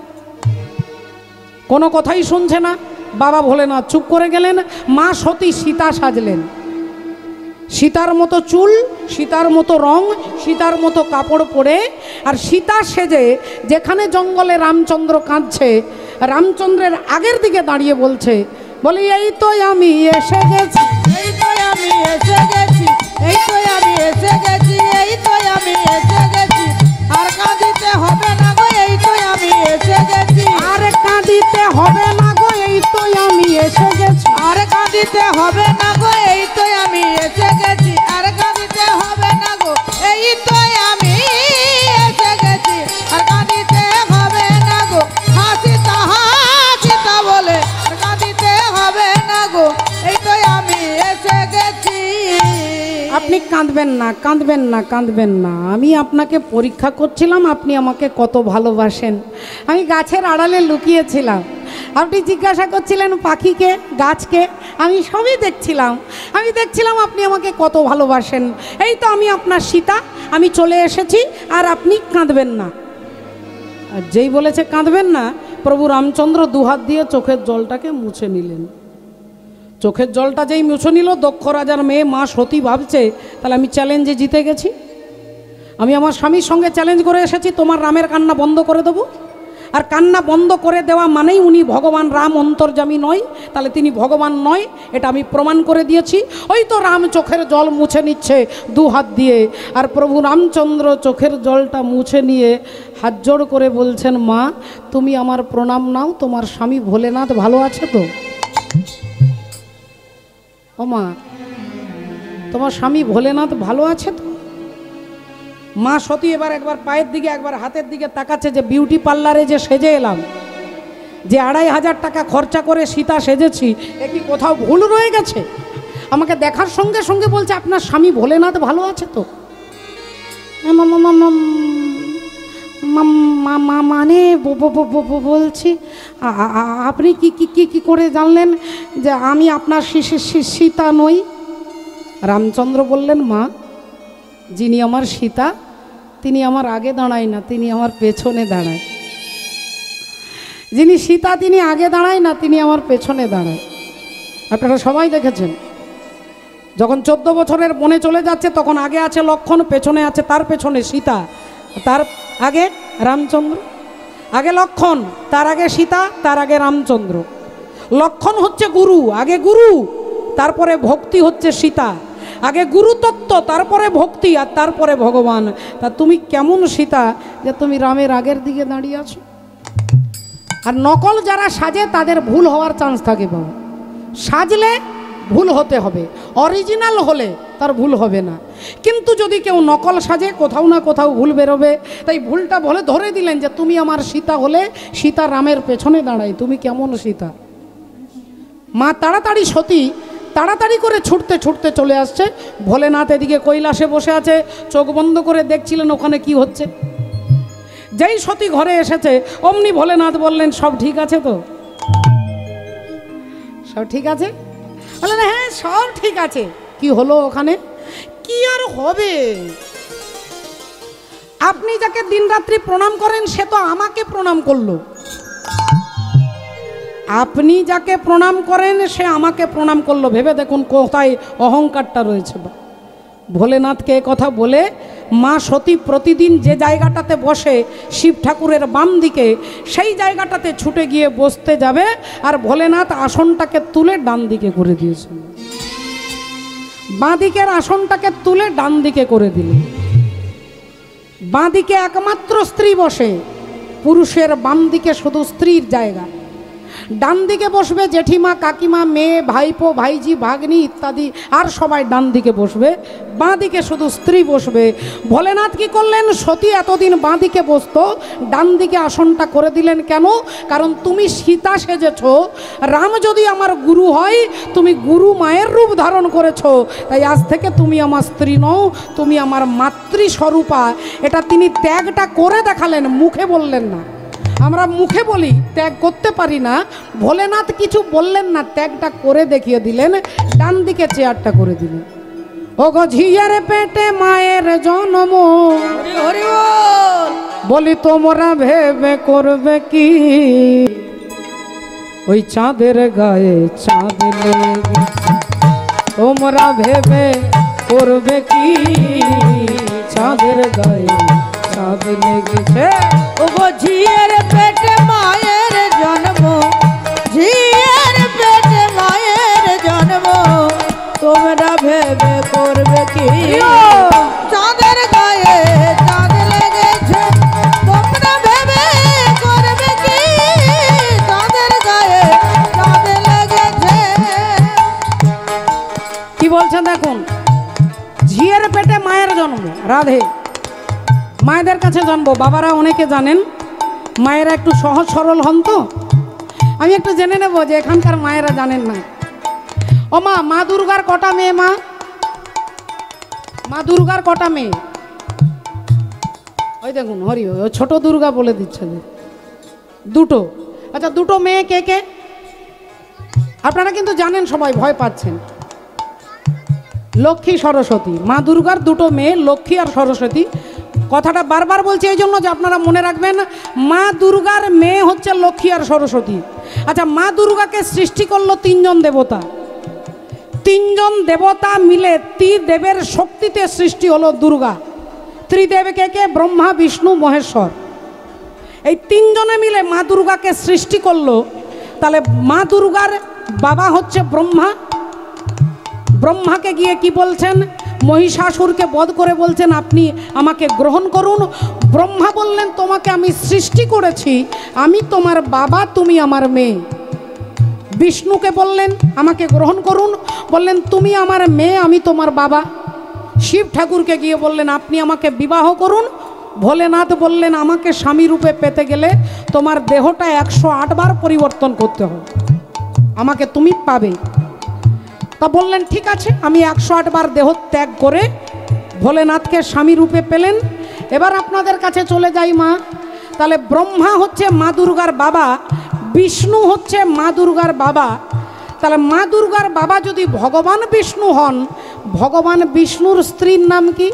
কোনো কথাই শুনছে না বাবা ভোলেনাথ, চুপ করে গেলেন। মা সতী সীতা সাজলেন, সীতার মতো চুল, সীতার মতো রং, সীতার মতো কাপড় পরে, আর সীতা সেজে যেখানে জঙ্গলে রামচন্দ্র কাঁদছে, রামচন্দ্রের আগের দিকে দাঁড়িয়ে বলছে, বলি এই তো আমি এসে গেছি, এই তো আমি এসে গেছি, এই তো আমি এসে গেছি, এই তো আমি এসে গেছি, আর কাঁদিতে হবে না গো, এই তো আমি এসে গেছি, আর কাঁদিতে হবে না গো, এই তো আমি এসে গেছি, আর কাঁদিতে হবে না গো, এই তো আমি এসে গেছি, আর কাঁদিতে হবে না গো, এই তো আমি এসে গেছি, আর কাঁদিতে হবে না গো, হাসিতা হাসিতা বলে, আর কাঁদিতে হবে না গো, এই তো আমি এসে গেছি। আপনি কাঁদবেন না, কাঁদবেন না, কাঁদবেন না। আমি আপনাকে পরীক্ষা করছিলাম আপনি আমাকে কত ভালোবাসেন। আমি গাছের আড়ালে লুকিয়েছিলাম, আপনি জিজ্ঞাসা করছিলেন পাখিকে, গাছকে, আমি সবই দেখছিলাম। আমি দেখছিলাম আপনি আমাকে কত ভালোবাসেন। এই তো আমি আপনার সীতা, আমি চলে এসেছি, আর আপনি কাঁদবেন না। আর যেই বলেছে কাঁদবেন না, প্রভু রামচন্দ্র দুহাত দিয়ে চোখের জলটাকে মুছে নিলেন। চোখের জলটা যেই মুছে নিল, দক্ষ রাজার মেয়ে মা সতী ভাবছে তাহলে আমি চ্যালেঞ্জে জিতে গেছি। আমি আমার স্বামীর সঙ্গে চ্যালেঞ্জ করে এসেছি তোমার রামের কান্না বন্ধ করে দেবো। আর কান্না বন্ধ করে দেওয়া মানেই উনি ভগবান রাম অন্তর্যামী নয়, তাহলে তিনি ভগবান নয়, এটা আমি প্রমাণ করে দিয়েছি। ওই তো রাম চোখের জল মুছে নিচ্ছে দু হাত দিয়ে, আর প্রভু রামচন্দ্র চোখের জলটা মুছে নিয়ে হাত জোড় করে বলছেন, মা তুমি আমার প্রণাম নাও, তোমার স্বামী ভোলেনাথ ভালো আছে তো? ও মা, তোমার স্বামী ভোলেনাথ ভালো আছে তো? মা সতী এবার একবার পায়ের দিকে একবার হাতের দিকে তাকাচ্ছে যে বিউটি পার্লারে যে সেজে এলাম, যে 2500 টাকা খরচা করে সীতা সেজেছি, এ কি কোথাও ভুল রয়ে গেছে? আমাকে দেখার সঙ্গে সঙ্গে বলছে আপনার স্বামী ভোলেনাথ ভালো আছে তো? মানে বলছি আপনি কি কি কি কি করে জানলেন যে আমি আপনার সীতা নই? রামচন্দ্র বললেন, মা যিনি আমার সীতা তিনি আমার আগে দাঁড়ায় না, তিনি আমার পেছনে দাঁড়ায়। যিনি সীতা তিনি আগে দাঁড়ায় না, তিনি আমার পেছনে দাঁড়ায়। আপনারা সবাই দেখেছেন যখন 14 বছরের বনে চলে যাচ্ছে তখন আগে আছে লক্ষ্মণ, পেছনে আছে তার পেছনে সীতা, তার আগে রামচন্দ্র। আগে লক্ষ্মণ, তার আগে সীতা, তার আগে রামচন্দ্র। লক্ষ্মণ হচ্ছে গুরু, আগে গুরু, তারপরে ভক্তি হচ্ছে সীতা। আগে গুরুতত্ত্ব, তারপরে ভক্তি, আর তারপরে ভগবান। তা তুমি কেমন সীতা যে তুমি রামের আগের দিকে দাঁড়িয়ে আছো? আর নকল যারা সাজে তাদের ভুল হওয়ার চান্স থাকে বাবা। সাজলে ভুল হতে হবে, অরিজিনাল হলে তার ভুল হবে না। কিন্তু যদি কেউ নকল সাজে কোথাও না কোথাও ভুল বেরোবে। তাই ভুলটা বলে ধরে দিলেন যে তুমি আমার সীতা হলে সীতা রামের পেছনে দাঁড়ায়, তুমি কেমন সীতা? মা তাড়াতাড়ি সতী তাড়াতাড়ি করে ছুটতে ছুটতে চলে আসছে। ভোলেনাথ এদিকে কৈলাসে বসে আছে, চোখ বন্ধ করে দেখছিলেন ওখানে কি হচ্ছে। যেই সতী ঘরে এসেছে অমনি ভোলেনাথ বললেন, সব ঠিক আছে তো? সব ঠিক আছে? বললেন হ্যাঁ সব ঠিক আছে। কি হলো ওখানে? কি আর হবে, আপনি যাকে দিনরাত্রি প্রণাম করেন সে তো আমাকে প্রণাম করলো। আপনি যাকে প্রণাম করেন সে আমাকে প্রণাম করলো। ভেবে দেখুন কোথায় অহংকারটা রয়েছে। ভোলেনাথকে কথা বলে মা সতী প্রতিদিন যে জায়গাটাতে বসে শিব ঠাকুরের বাম দিকে, সেই জায়গাটাতে ছুটে গিয়ে বসতে যাবে, আর ভোলেনাথ আসনটাকে তুলে ডান দিকে করে দিয়েছেন। বাঁ দিকের আসনটাকে তুলে ডান দিকে করে দিলেন। বাঁ দিকে একমাত্র স্ত্রী বসে, পুরুষের বাম দিকে শুধু স্ত্রীর জায়গা। ডান দিকে বসবে জেঠিমা, কাকিমা, মেয়ে, ভাইপো, ভাইজি, ভাগ্নি ইত্যাদি, আর সবাই ডান দিকে বসবে। বাঁ দিকে শুধু স্ত্রী বসবে। ভোলেনাথ কি করলেন? সতী এতদিন বাঁ দিকে বসতো, ডান দিকে আসনটা করে দিলেন। কেন? কারণ তুমি সীতা সেজেছ, রাম যদি আমার গুরু হয়, তুমি গুরু মায়ের রূপ ধারণ করেছো, তাই আজ থেকে তুমি আমার স্ত্রী নও, তুমি আমার মাতৃস্বরূপা। এটা তিনি ত্যাগটা করে দেখালেন, মুখে বললেন না। আমরা মুখে বলি, ত্যাগ করতে পারি না। ভোলেনাথ কিছু বললেন না, ত্যাগটা করে দেখিয়ে দিলেন। ডান দিকে চেয়ারটা করে দিলেন। ও গো ঝিয়ের পেটে মায়ের জন্ম, হরি বল। বলি তোমরা ভেবে করবে কি? ওই চাঁদের গায়ে চাঁদ লেগে, তোমরা ভেবে করবে কি? চাঁদের গায়ে চাঁদ লেগেছে। ও গো ঝিয়ের পেটে মায়ের জন্ম, ঝিয়ের পেটে মায়ের জন্ম, তোমরা ভেবে করবে কি? চাঁদের গায়ে চাঁদ লেগেছে, তোমরা ভেবে করবে কি? চাঁদের গায়ে চাঁদ লেগেছে। কি বলছেন দেখুন, ঝিয়ের পেটে মায়ের জন্ম। রাধে মায়েদের কাছে জন্ম। বাবারা অনেকে জানেন, মায়েরা একটু সহজ সরল হন তো। আমি একটু জেনে নেব যে এখানকার মায়েরা জানেন না। ও মা, মা দুর্গার কটা মেয়ে? মা দুর্গার কটা মেয়ে? ওই দেখুন হরি, ওই ছোট দুর্গা বলে দিচ্ছে দুটো। আচ্ছা দুটো মেয়ে কে কে? আপনারা কিন্তু জানেন, সবাই ভয় পাচ্ছেন। লক্ষ্মী, সরস্বতী। মা দুর্গার দুটো মেয়ে, লক্ষ্মী আর সরস্বতী। কথাটা বারবার বলছি এই জন্য যে আপনারা মনে রাখবেন, মা দুর্গার মেয়ে হচ্ছে লক্ষ্মী আর সরস্বতী। আচ্ছা, মা দুর্গাকে সৃষ্টি করলো তিনজন দেবতা। তিনজন দেবতা মিলে ত্রিদেবের শক্তিতে সৃষ্টি হলো দুর্গা। ত্রিদেব কে কে? ব্রহ্মা, বিষ্ণু, মহেশ্বর। এই তিনজনে মিলে মা দুর্গাকে সৃষ্টি করলো। তাহলে মা দুর্গার বাবা হচ্ছে ব্রহ্মা। ব্রহ্মাকে গিয়ে কি বলছেন? মহিষাসুরকে বধ করে বলছেন আপনি আমাকে গ্রহণ করুন। ব্রহ্মা বললেন তোমাকে আমি সৃষ্টি করেছি, আমি তোমার বাবা, তুমি আমার মেয়ে। বিষ্ণুকে বললেন আমাকে গ্রহণ করুন, বললেন তুমি আমার মেয়ে, আমি তোমার বাবা। শিব ঠাকুরকে গিয়ে বললেন আপনি আমাকে বিবাহ করুন। ভোলেনাথ বললেন আমাকে স্বামী রূপে পেতে গেলে তোমার দেহটা 108 বার পরিবর্তন করতে হবে, আমাকে তুমি পাবে। তা বললেন ঠিক আছে, আমি 108 বার দেহ ত্যাগ করে ভোলেনাথকে স্বামী রূপে পেলেন। এবার আপনাদের কাছে চলে যাই মা। তাহলে ব্রহ্মা হচ্ছে মা দুর্গার বাবা, বিষ্ণু হচ্ছে মা দুর্গার বাবা। তাহলে মা দুর্গার বাবা যদি ভগবান বিষ্ণু হন, ভগবান বিষ্ণুর স্ত্রীর নাম কি?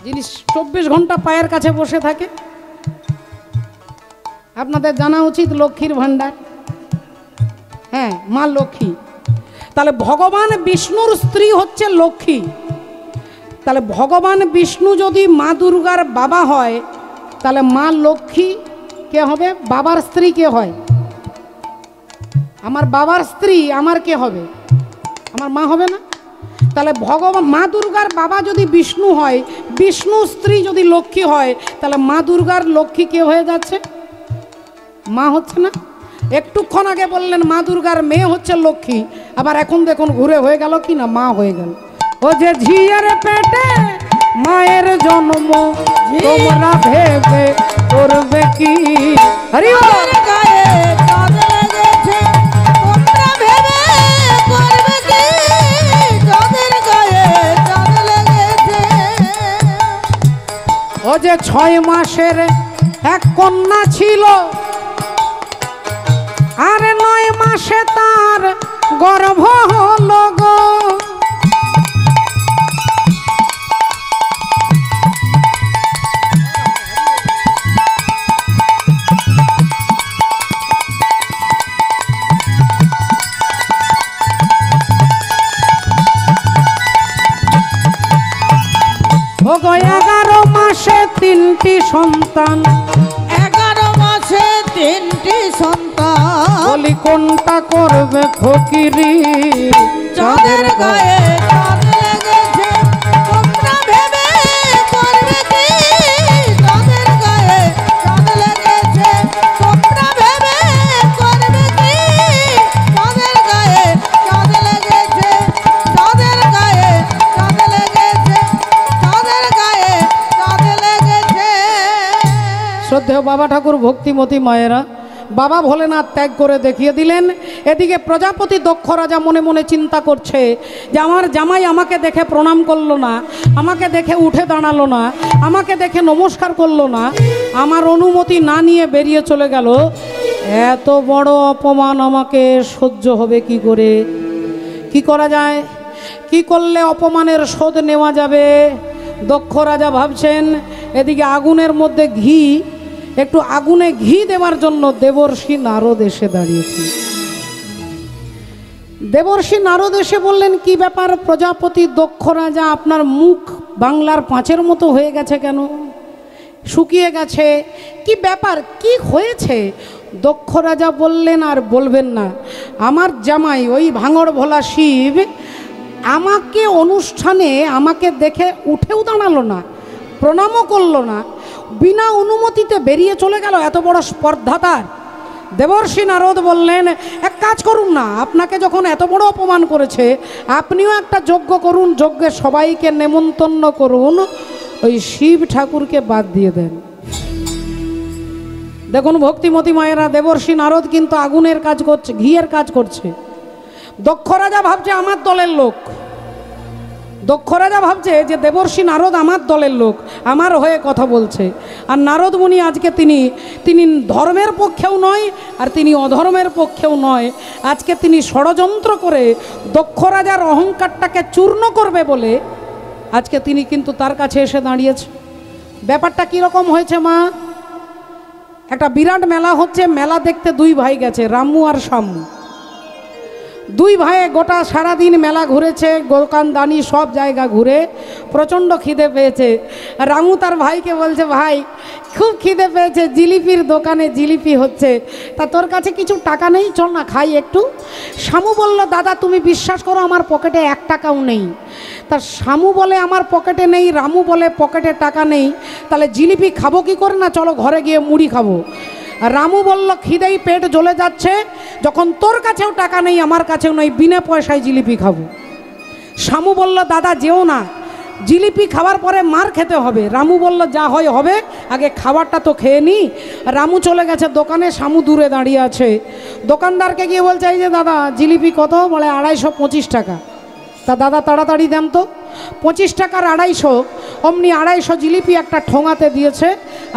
যিনি 24 ঘন্টা পায়ের কাছে বসে থাকে। আপনাদের জানা উচিত লক্ষ্মীর ভাণ্ডার। হ্যাঁ, মা লক্ষ্মী। তাহলে ভগবান বিষ্ণুর স্ত্রী হচ্ছে লক্ষ্মী। তাহলে ভগবান বিষ্ণু যদি মা দুর্গার বাবা হয়, তাহলে মা লক্ষ্মী কে হবে? বাবার স্ত্রী কে হয়? আমার বাবার স্ত্রী আমার কে হবে? আমার মা হবে না? তাহলে ভগবান মা দুর্গার বাবা যদি বিষ্ণু হয়, বিষ্ণু স্ত্রী যদি লক্ষ্মী হয়, তাহলে মা দুর্গার লক্ষ্মী কে হয়ে যাচ্ছে? মা হচ্ছে না? একটুক্ষণ আগে বললেন মা দুর্গার মেয়ে হচ্ছে লক্ষ্মী, আবার এখন দেখুন ঘুরে হয়ে গেল কি না, মা হয়ে গেল। ও যে ঝিয়ের পেটে মায়ের জন্ম, তোমরা ভেবে করবে কি? হরি বল। চাঁদের গায়ে চাঁদ লেগেছে, তোমরা ভেবে করবে কি? চাঁদের গায়ে চাঁদ লেগেছে। ও যে 6 মাসের এক কন্যা ছিল, আর 9 মাসে তার গর্ভ হলো গো। ও গো 11 মাসে 3টি সন্তান, 11 মাসে 3টি সন্তান। বলি কোনটা করবে ফকিরি? চাঁদের গায়ে চাঁদ লেগেছে, তোমরা ভেবে করবে কি? চাঁদের গায়ে চাঁদ লেগেছে, তোমরা ভেবে করবে কি? চাঁদের গায়ে চাঁদ লেগেছে, চাঁদের গায়ে চাঁদ লেগেছে, চাঁদের গায়ে চাঁদ লেগেছে। শ্রদ্ধেয় বাবা ঠাকুর, ভক্তিমতী মায়েরা, বাবা ভোলেনাথ ত্যাগ করে দেখিয়ে দিলেন। এদিকে প্রজাপতি দক্ষ রাজা মনে মনে চিন্তা করছে যে আমার জামাই আমাকে দেখে প্রণাম করলো না, আমাকে দেখে উঠে দাঁড়ালো না, আমাকে দেখে নমস্কার করলো না, আমার অনুমতি না নিয়ে বেরিয়ে চলে গেল। এত বড় অপমান আমাকে সহ্য হবে কি করে? কি করা যায়? কি করলে অপমানের শোধ নেওয়া যাবে? দক্ষ রাজা ভাবছেন। এদিকে আগুনের মধ্যে ঘি, একটু আগুনে ঘি দেওয়ার জন্য দেবর্ষি নারদ এসে দাঁড়িয়েছে। দেবর্ষি নারদ এসে বললেন, কি ব্যাপার প্রজাপতি দক্ষ রাজা, আপনার মুখ বাংলার পাঁচের মতো হয়ে গেছে কেন? শুকিয়ে গেছে, কি ব্যাপার, কি হয়েছে? দক্ষ রাজা বললেন, আর বলবেন না, আমার জামাই ওই ভাঙড় ভোলা শিব আমাকে অনুষ্ঠানে আমাকে দেখে উঠেও দাঁড়ালো না, প্রণামও করলো না, বিনা অনুমতিতে বেরিয়ে চলে গেল। এত বড় স্পর্ধা তার। দেবর্ষি নারদ বললেন, এক কাজ করুন না, আপনাকে যখন এত বড় অপমান করেছে, আপনিও একটা যজ্ঞ করুন, যজ্ঞে সবাইকে নেমন্তন্ন করুন, ওই শিব ঠাকুরকে বাদ দিয়ে দেন। দেখুন ভক্তিমতী মায়েরা, দেবর্ষি নারদ কিন্তু আগুনের কাজ করছে, ঘিয়ের কাজ করছে। দক্ষ রাজা ভাবছে আমার দলের লোক, দক্ষ রাজা ভাবছে যে দেবর্ষি নারদ আমার দলের লোক, আমার হয়ে কথা বলছে। আর নারদ মুনি আজকে তিনি ধর্মের পক্ষেও নয়, আর তিনি অধর্মের পক্ষেও নয়। আজকে তিনি ষড়যন্ত্র করে দক্ষ রাজার অহংকারটাকে চূর্ণ করবে বলে আজকে তিনি কিন্তু তার কাছে এসে দাঁড়িয়েছে। ব্যাপারটা কীরকম হয়েছে মা? একটা বিরাট মেলা হচ্ছে, মেলা দেখতে 2 ভাই গেছে, রামু আর শামু। 2 ভাইয়ে গোটা সারাদিন মেলা ঘুরেছে, দোকানদানি সব জায়গা ঘুরে প্রচণ্ড খিদে পেয়েছে। রামু তার ভাইকে বলছে, ভাই খুব খিদে পেয়েছে, জিলিপির দোকানে জিলিপি হচ্ছে, তা তোর কাছে কিছু টাকা নেই, চল না খাই একটু। শামু বলল, দাদা তুমি বিশ্বাস করো আমার পকেটে 1 টাকাও নেই। তা শামু বলে আমার পকেটে নেই, রামু বলে পকেটে টাকা নেই, তাহলে জিলিপি খাবো কি করে? না চলো ঘরে গিয়ে মুড়ি খাবো। রামু বলল, খিদেই পেট জ্বলে যাচ্ছে, যখন তোর কাছেও টাকা নেই আমার কাছেও নেই, বিনা পয়সায় জিলিপি খাবো। শামু বলল, দাদা যেও না, জিলিপি খাওয়ার পরে মার খেতে হবে। রামু বলল, যা হয় হবে, আগে খাবারটা তো খেয়ে নি। রামু চলে গেছে দোকানে, শামু দূরে দাঁড়িয়ে আছে। দোকানদারকে গিয়ে বলছে, এই যে দাদা জিলিপি কত? বলে 225 টাকা। তা দাদা তাড়াতাড়ি দেন তো। 25 টাকার 250, অমনি 250 জিলিপি একটা ঠোঙাতে দিয়েছে।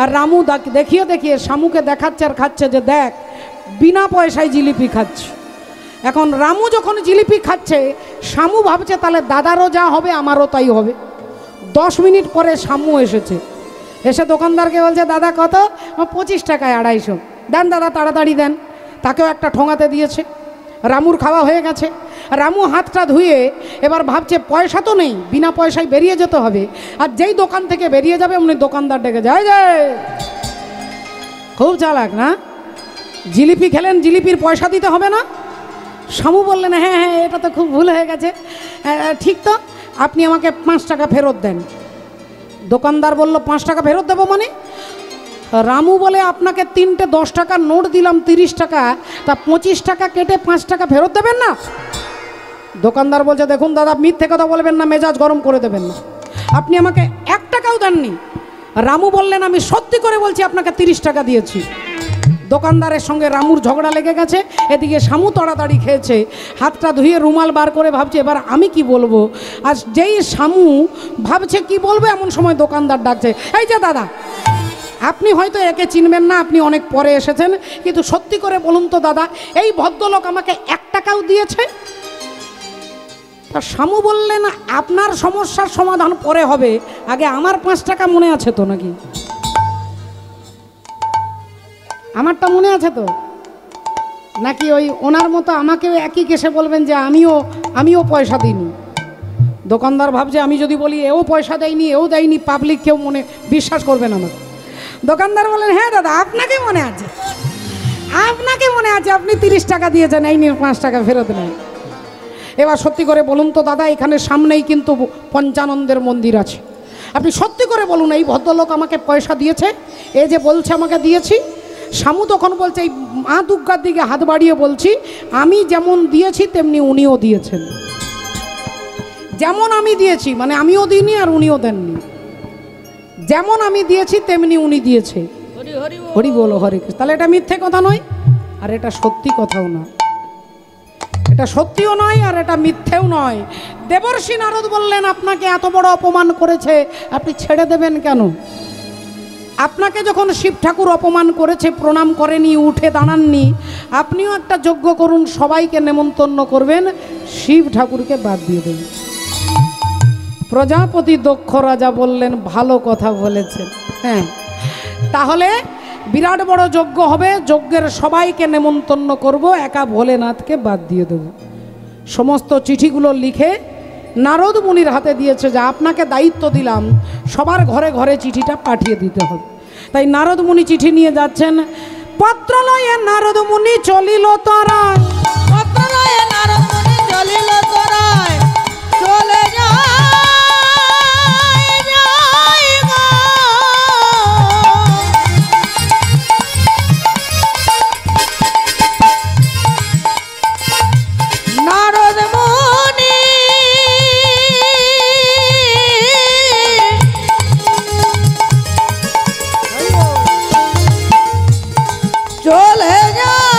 আর রামু দেখিয়ে দেখিয়ে শামুকে দেখাচ্ছে আর খাচ্ছে যে দেখ বিনা পয়সায় জিলিপি খাচ্ছে। এখন রামু যখন জিলিপি খাচ্ছে, শামু ভাবছে তাহলে দাদারও যা হবে আমারও তাই হবে। 10 মিনিট পরে শামু এসেছে, এসে দোকানদারকে বলছে, দাদা কত? 25 টাকায় 250। দেন দাদা তাড়াতাড়ি দেন। তাকেও একটা ঠোঙাতে দিয়েছে। রামুর খাওয়া হয়ে গেছে। রামু হাতটা ধুয়ে এবার ভাবছে পয়সা তো নেই, বিনা পয়সায় বেরিয়ে যেতে হবে। আর যেই দোকান থেকে বেরিয়ে যাবে অমনি দোকানদার ডেকে যায়, যায়। খুব চালাক না? জিলিপি খেলেন, জিলিপির পয়সা দিতে হবে না? শামু বললেন হ্যাঁ হ্যাঁ, এটা তো খুব ভুল হয়ে গেছে, ঠিক তো, আপনি আমাকে 5 টাকা ফেরত দেন। দোকানদার বলল 5 টাকা ফেরত দেবো মানে? রামু বলে আপনাকে 3টে 10 টাকার নোট দিলাম 30 টাকা, তা 25 টাকা কেটে 5 টাকা ফেরত দেবেন না? দোকানদার বলছে দেখুন দাদা, মিথ্যে কথা বলবেন না, মেজাজ গরম করে দেবেন না, আপনি আমাকে 1 টাকাও দেননি। রামু বললেন আমি সত্যি করে বলছি আপনাকে 30 টাকা দিয়েছি। দোকানদারের সঙ্গে রামুর ঝগড়া লেগে গেছে, এদিকে শামু তাড়াতাড়ি খেয়েছে, হাতটা ধুয়ে রুমাল বার করে ভাবছে এবার আমি কি বলবো। আর যেই শামু ভাবছে কি বলবো, এমন সময় দোকানদার ডাকছে, এই যে দাদা, আপনি হয়তো একে চিনবেন না, আপনি অনেক পরে এসেছেন, কিন্তু সত্যি করে বলুন তো দাদা, এই ভদ্রলোক আমাকে 1 টাকাও দিয়েছে? তা শামু বললেন আপনার সমস্যার সমাধান পরে হবে, আগে আমার 5 টাকা মনে আছে তো নাকি? আমারটা মনে আছে তো নাকি? ওই ওনার মতো আমাকেও একই কেসে বলবেন যে আমিও পয়সা দিইনি। দোকানদার ভাবছে আমি যদি বলি এও পয়সা দেয়নি, এও দেয়নি, পাবলিক কেউ মনে বিশ্বাস করবে না আমাকে। দোকানদার বলেন হ্যাঁ দাদা, আপনাকে মনে আছে, আপনাকে মনে আছে, আপনি 30 টাকা দিয়েছেন, এই নিয়ে 5 টাকা ফেরত নেই। এবার সত্যি করে বলুন তো দাদা, এখানে সামনেই কিন্তু পঞ্চানন্দের মন্দির আছে, আপনি সত্যি করে বলুন এই ভদ্রলোক আমাকে পয়সা দিয়েছে? এ যে বলছে আমাকে দিয়েছি। শামু তখন বলছে এই মা দুর্গার দিকে হাত বাড়িয়ে বলছি, আমি যেমন দিয়েছি তেমনি উনিও দিয়েছেন। যেমন আমি দিয়েছি মানে আমিও দিইনি আর উনিও দেননি, যেমন আমি দিয়েছি তেমনি উনি দিয়েছে। হরি বলো হরে কৃষ্ণ। তাহলে এটা মিথ্যে কথা নয়, আর এটা সত্যি কথাও নয়, এটা সত্যিও নয় আর এটা মিথ্যেও নয়। দেবর্ষি নারদ বললেন আপনাকে এত বড় অপমান করেছে, আপনি ছেড়ে দেবেন কেন? আপনাকে যখন শিব ঠাকুর অপমান করেছে, প্রণাম করেনি, উঠে দাঁড়াননি, আপনিও একটা যজ্ঞ করুন, সবাইকে নেমন্তন্ন করবেন, শিব ঠাকুরকে বাদ দিয়ে দেবেন। প্রজাপতি দক্ষ রাজা বললেন ভালো কথা বলেছেন, হ্যাঁ তাহলে বিরাট বড় যজ্ঞ হবে, যজ্ঞের সবাইকে নেমন্তন্ন করব, একা ভোলেনাথকে বাদ দিয়ে দেব। সমস্ত চিঠিগুলো লিখে নারদ মুনির হাতে দিয়েছে, যে আপনাকে দায়িত্ব দিলাম সবার ঘরে ঘরে চিঠিটা পাঠিয়ে দিতে হবে। তাই নারদ মুনি চিঠি নিয়ে যাচ্ছেন। পত্র লয়ে নারদ মুনি চলিল তরায়, পত্র লয়ে নারদ মুনি চলিল তরায়, চলে যায় গো। নারদ মুনি চলে যায়,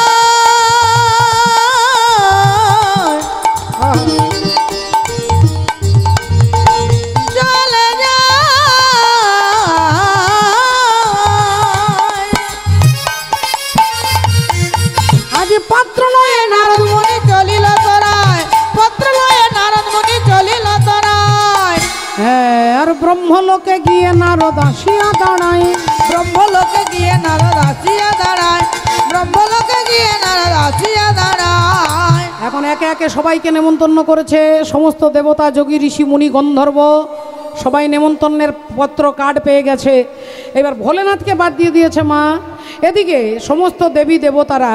চলে যায়। আজ পত্র লয়ে নারদ মুনি চলিল তরায়, পত্র লয়ে নারদ মুনি চলিল তরায়। হ্যাঁ, আর ব্রহ্মলোকে গিয়ে নারদ আসিয়া দাঁড়ায়, ব্রহ্মলোকে গিয়ে নারদ আসিয়া দাঁড়ায়, ব্রহ্মলোকে গিয়ে নারদ আসিয়া দাঁড়ায়। এখন একে একে সবাইকে নেমন্তন্ন করেছে, সমস্ত দেবতা, যোগী, ঋষি, মুনি, গন্ধর্ব সবাই নেমন্তন্নের পত্র কার্ড পেয়ে গেছে। এবার ভোলেনাথকে বাদ দিয়ে দিয়েছে মা। এদিকে সমস্ত দেবী দেবতারা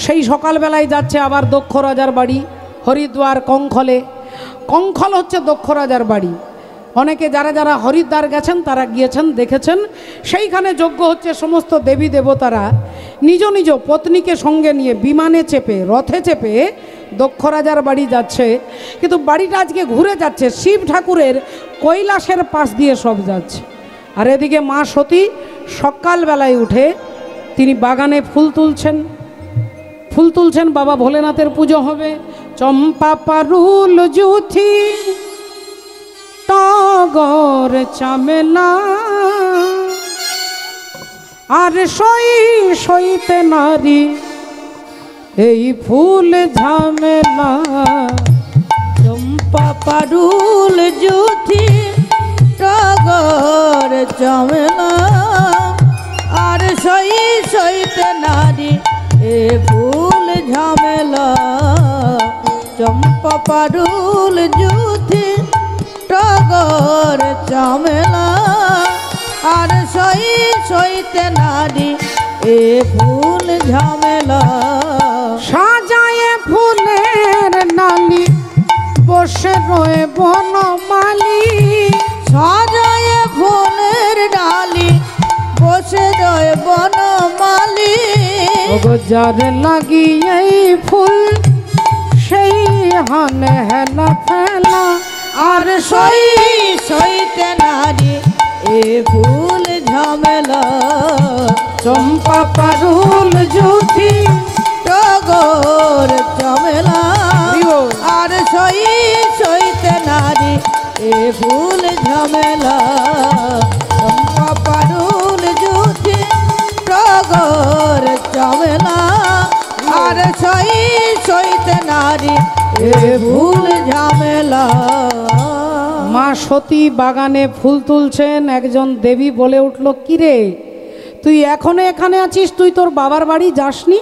সেই সকালবেলায় যাচ্ছে আবার দক্ষ রাজার বাড়ি, হরিদ্বার কঙ্খলে। কঙ্খল হচ্ছে দক্ষ রাজার বাড়ি। অনেকে যারা যারা হরিদ্বার গেছেন তারা গিয়েছেন, দেখেছেন। সেইখানে যজ্ঞ হচ্ছে, সমস্ত দেবী দেবতারা নিজ নিজ পত্নীকে সঙ্গে নিয়ে বিমানে চেপে, রথে চেপে দক্ষ রাজার বাড়ি যাচ্ছে। কিন্তু বাড়িটা আজকে ঘুরে যাচ্ছে, শিব ঠাকুরের কৈলাসের পাশ দিয়ে সব যাচ্ছে। আর এদিকে মা সতী সকালবেলায় উঠে তিনি বাগানে ফুল তুলছেন, বাবা ভোলেনাথের পুজো হবে। চম্পা পারুল জুথি টগর চামেলা, আর সইতে নারী এই ফুল ঝামেলা। চম্পা পারুল জুথি টগর চামেলা, আর সইতে নারী এ ফুল ঝামেলা। চম্পা পারুল জুথি টগর চামেলা আর সইতে নারী এ ফুল ঝামেলা সাজায়ে ফুলের নালি বসে রয়ে বনমালী সাজায় ফুলের ডালি বসে রয় বনমালী যার লাগিয়ে ফুল সেই হানে হেলা ফেলা আর সইতে নারী এ ফুল ঝামেলা চম্পা পারুল জুথি টগর চামেলা আর সইতে নারী এ ফুল ঝামেলা চম্পা পারুল জুথি টগর চামেলা আর সইতে নারী এ ফুল ঝামেলা মা সতী বাগানে ফুল তুলছেন। একজন দেবী বলে উঠল, কিরে তুই এখনো এখানে আছিস, তুই তোর বাবার বাড়ি যাসনি?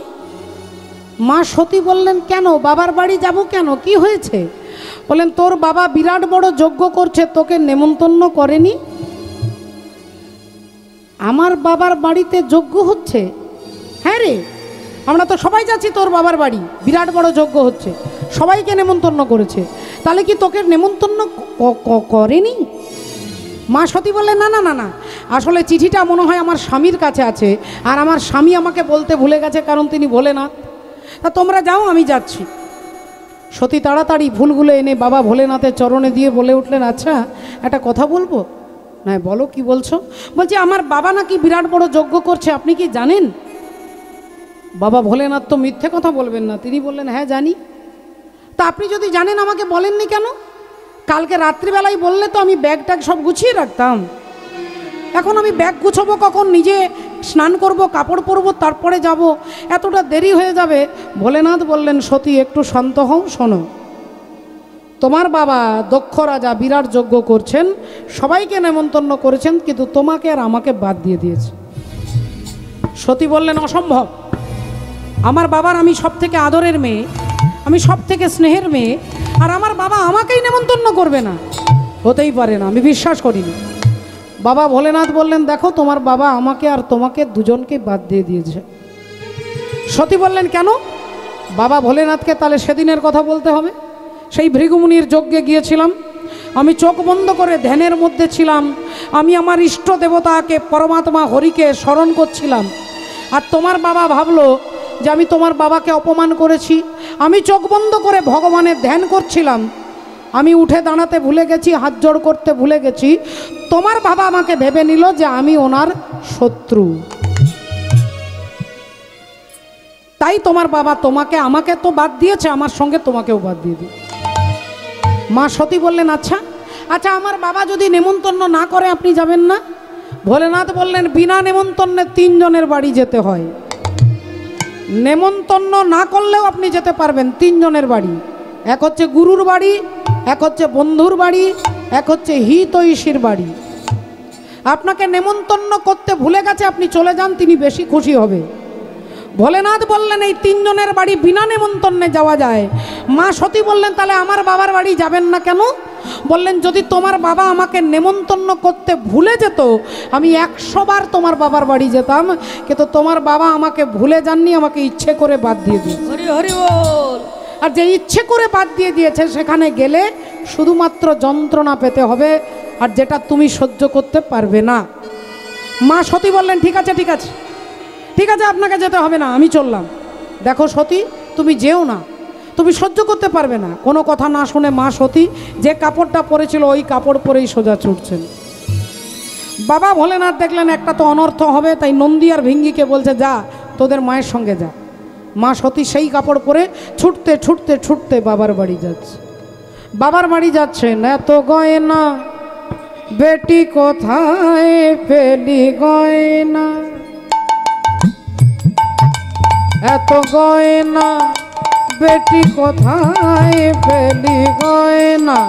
মা সতী বললেন, কেন বাবার বাড়ি যাব কেন, কি হয়েছে? বললেন, তোর বাবা বিরাট বড় যজ্ঞ করছে, তোকে নেমন্তন্ন করেনি? আমার বাবার বাড়িতে যজ্ঞ হচ্ছে? হ্যাঁ রে, আমরা তো সবাই যাচ্ছি তোর বাবার বাড়ি, বিরাট বড় যজ্ঞ হচ্ছে, সবাইকে নেমন্তন্ন করেছে, তাহলে কি তোকে নেমন্তন্ন করেনি? মা সতী বললেন, না না না না, আসলে চিঠিটা মনে হয় আমার স্বামীর কাছে আছে, আর আমার স্বামী আমাকে বলতে ভুলে গেছে, কারণ তিনি ভোলেনাথ। তা তোমরা যাও, আমি যাচ্ছি। সতী তাড়াতাড়ি ফুলগুলো এনে বাবা ভোলেনাথের চরণে দিয়ে বলে উঠলেন, আচ্ছা একটা কথা বলবো? না, বলো, কি বলছো? বলছি আমার বাবা নাকি বিরাট বড় যজ্ঞ করছে, আপনি কি জানেন? বাবা ভোলেনাথ তো মিথ্যে কথা বলবেন না, তিনি বললেন, হ্যাঁ জানি। তা আপনি যদি জানেন আমাকে বলেননি কেন? কালকে রাত্রিবেলায় বললে তো আমি ব্যাগ ট্যাগ সব গুছিয়ে রাখতাম। এখন আমি ব্যাগ গুছাবো কখন, নিজে স্নান করব, কাপড় পরবো, তারপরে যাব, এতটা দেরি হয়ে যাবে। ভোলেনাথ বললেন, সতী একটু শান্ত হও, শোনো, তোমার বাবা দক্ষ রাজা বিরাট যজ্ঞ করছেন, সবাইকে নেমন্তন্ন করেছেন, কিন্তু তোমাকে আর আমাকে বাদ দিয়ে দিয়েছে। সতী বললেন, অসম্ভব, আমার বাবার আমি সব থেকে আদরের মেয়ে, আমি সব থেকে স্নেহের মেয়ে, আর আমার বাবা আমাকেই নেমন্তন্ন করবে না, হতেই পারে না, আমি বিশ্বাস করিনি। বাবা ভোলেনাথ বললেন, দেখো তোমার বাবা আমাকে আর তোমাকে দুজনকে বাদ দিয়ে দিয়েছে। সতী বললেন, কেন? বাবা ভোলেনাথকে তাহলে সেদিনের কথা বলতে হবে। সেই ভৃগুমুনির যজ্ঞে গিয়েছিলাম, আমি চোখ বন্ধ করে ধ্যানের মধ্যে ছিলাম, আমি আমার ইষ্ট দেবতাকে পরমাত্মা হরিকে স্মরণ করছিলাম, আর তোমার বাবা ভাবলো যে আমি তোমার বাবাকে অপমান করেছি। আমি চোখ বন্ধ করে ভগবানের ধ্যান করছিলাম, আমি উঠে দাঁড়াতে ভুলে গেছি, হাত জোড় করতে ভুলে গেছি, তোমার বাবা আমাকে ভেবে নিল যে আমি ওনার শত্রু, তাই তোমার বাবা তোমাকে আমাকে তো বাদ দিয়েছে, আমার সঙ্গে তোমাকেও বাদ দিয়ে দিই। মা সতী বললেন, আচ্ছা আচ্ছা, আমার বাবা যদি নেমন্তন্ন না করে আপনি যাবেন না? ভোলেনাথ বললেন, বিনা নেমন্তন্নে 3 জনের বাড়ি যেতে হয়, নেমন্তন্ন না করলেও আপনি যেতে পারবেন 3 জনের বাড়ি। এক হচ্ছে গুরুর বাড়ি, এক হচ্ছে বন্ধুর বাড়ি, এক হচ্ছে হিতৈষীর বাড়ি। আপনাকে নেমন্তন্ন করতে ভুলে গেছে, আপনি চলে যান, তিনি বেশি খুশি হবে। ভোলেনাথ বললেন, এই 3 জনের বাড়ি বিনা নেমন্তন্নে যাওয়া যায়। মা সতী বললেন, তাহলে আমার বাবার বাড়ি যাবেন না কেন? বললেন, যদি তোমার বাবা আমাকে নেমন্তন্ন করতে ভুলে যেত, আমি 100 বার তোমার বাবার বাড়ি যেতাম, কিন্তু তোমার বাবা আমাকে ভুলে যাননি, আমাকে ইচ্ছে করে বাদ দিয়ে দিয়েছে। হরি হরি বল। আর যে ইচ্ছে করে বাদ দিয়ে দিয়েছে, সেখানে গেলে শুধুমাত্র যন্ত্রণা পেতে হবে, আর যেটা তুমি সহ্য করতে পারবে না। মা সতী বললেন, ঠিক আছে ঠিক আছে ঠিক আছে, আপনাকে যেতে হবে না, আমি চললাম। দেখো সতী, তুমি যেও না, তুমি সহ্য করতে পারবে না। কোনো কথা না শুনে মা সতী যে কাপড়টা পরেছিল ওই কাপড় পরেই সোজা ছুটছেন। বাবা ভোলেনাথ দেখলেন একটা তো অনর্থ হবে, তাই নন্দী আর ভিঙ্গিকে বলছে, যা তোদের মায়ের সঙ্গে যা। মা সতী সেই কাপড় পরে ছুটতে ছুটতে ছুটতে বাবার বাড়ি যাচ্ছে। বাবার বাড়ি যাচ্ছেন, এত গয়না বেটি কোথায় পেলি গয়না, এত গয়না বেটি কোথায় পেলি গয়না,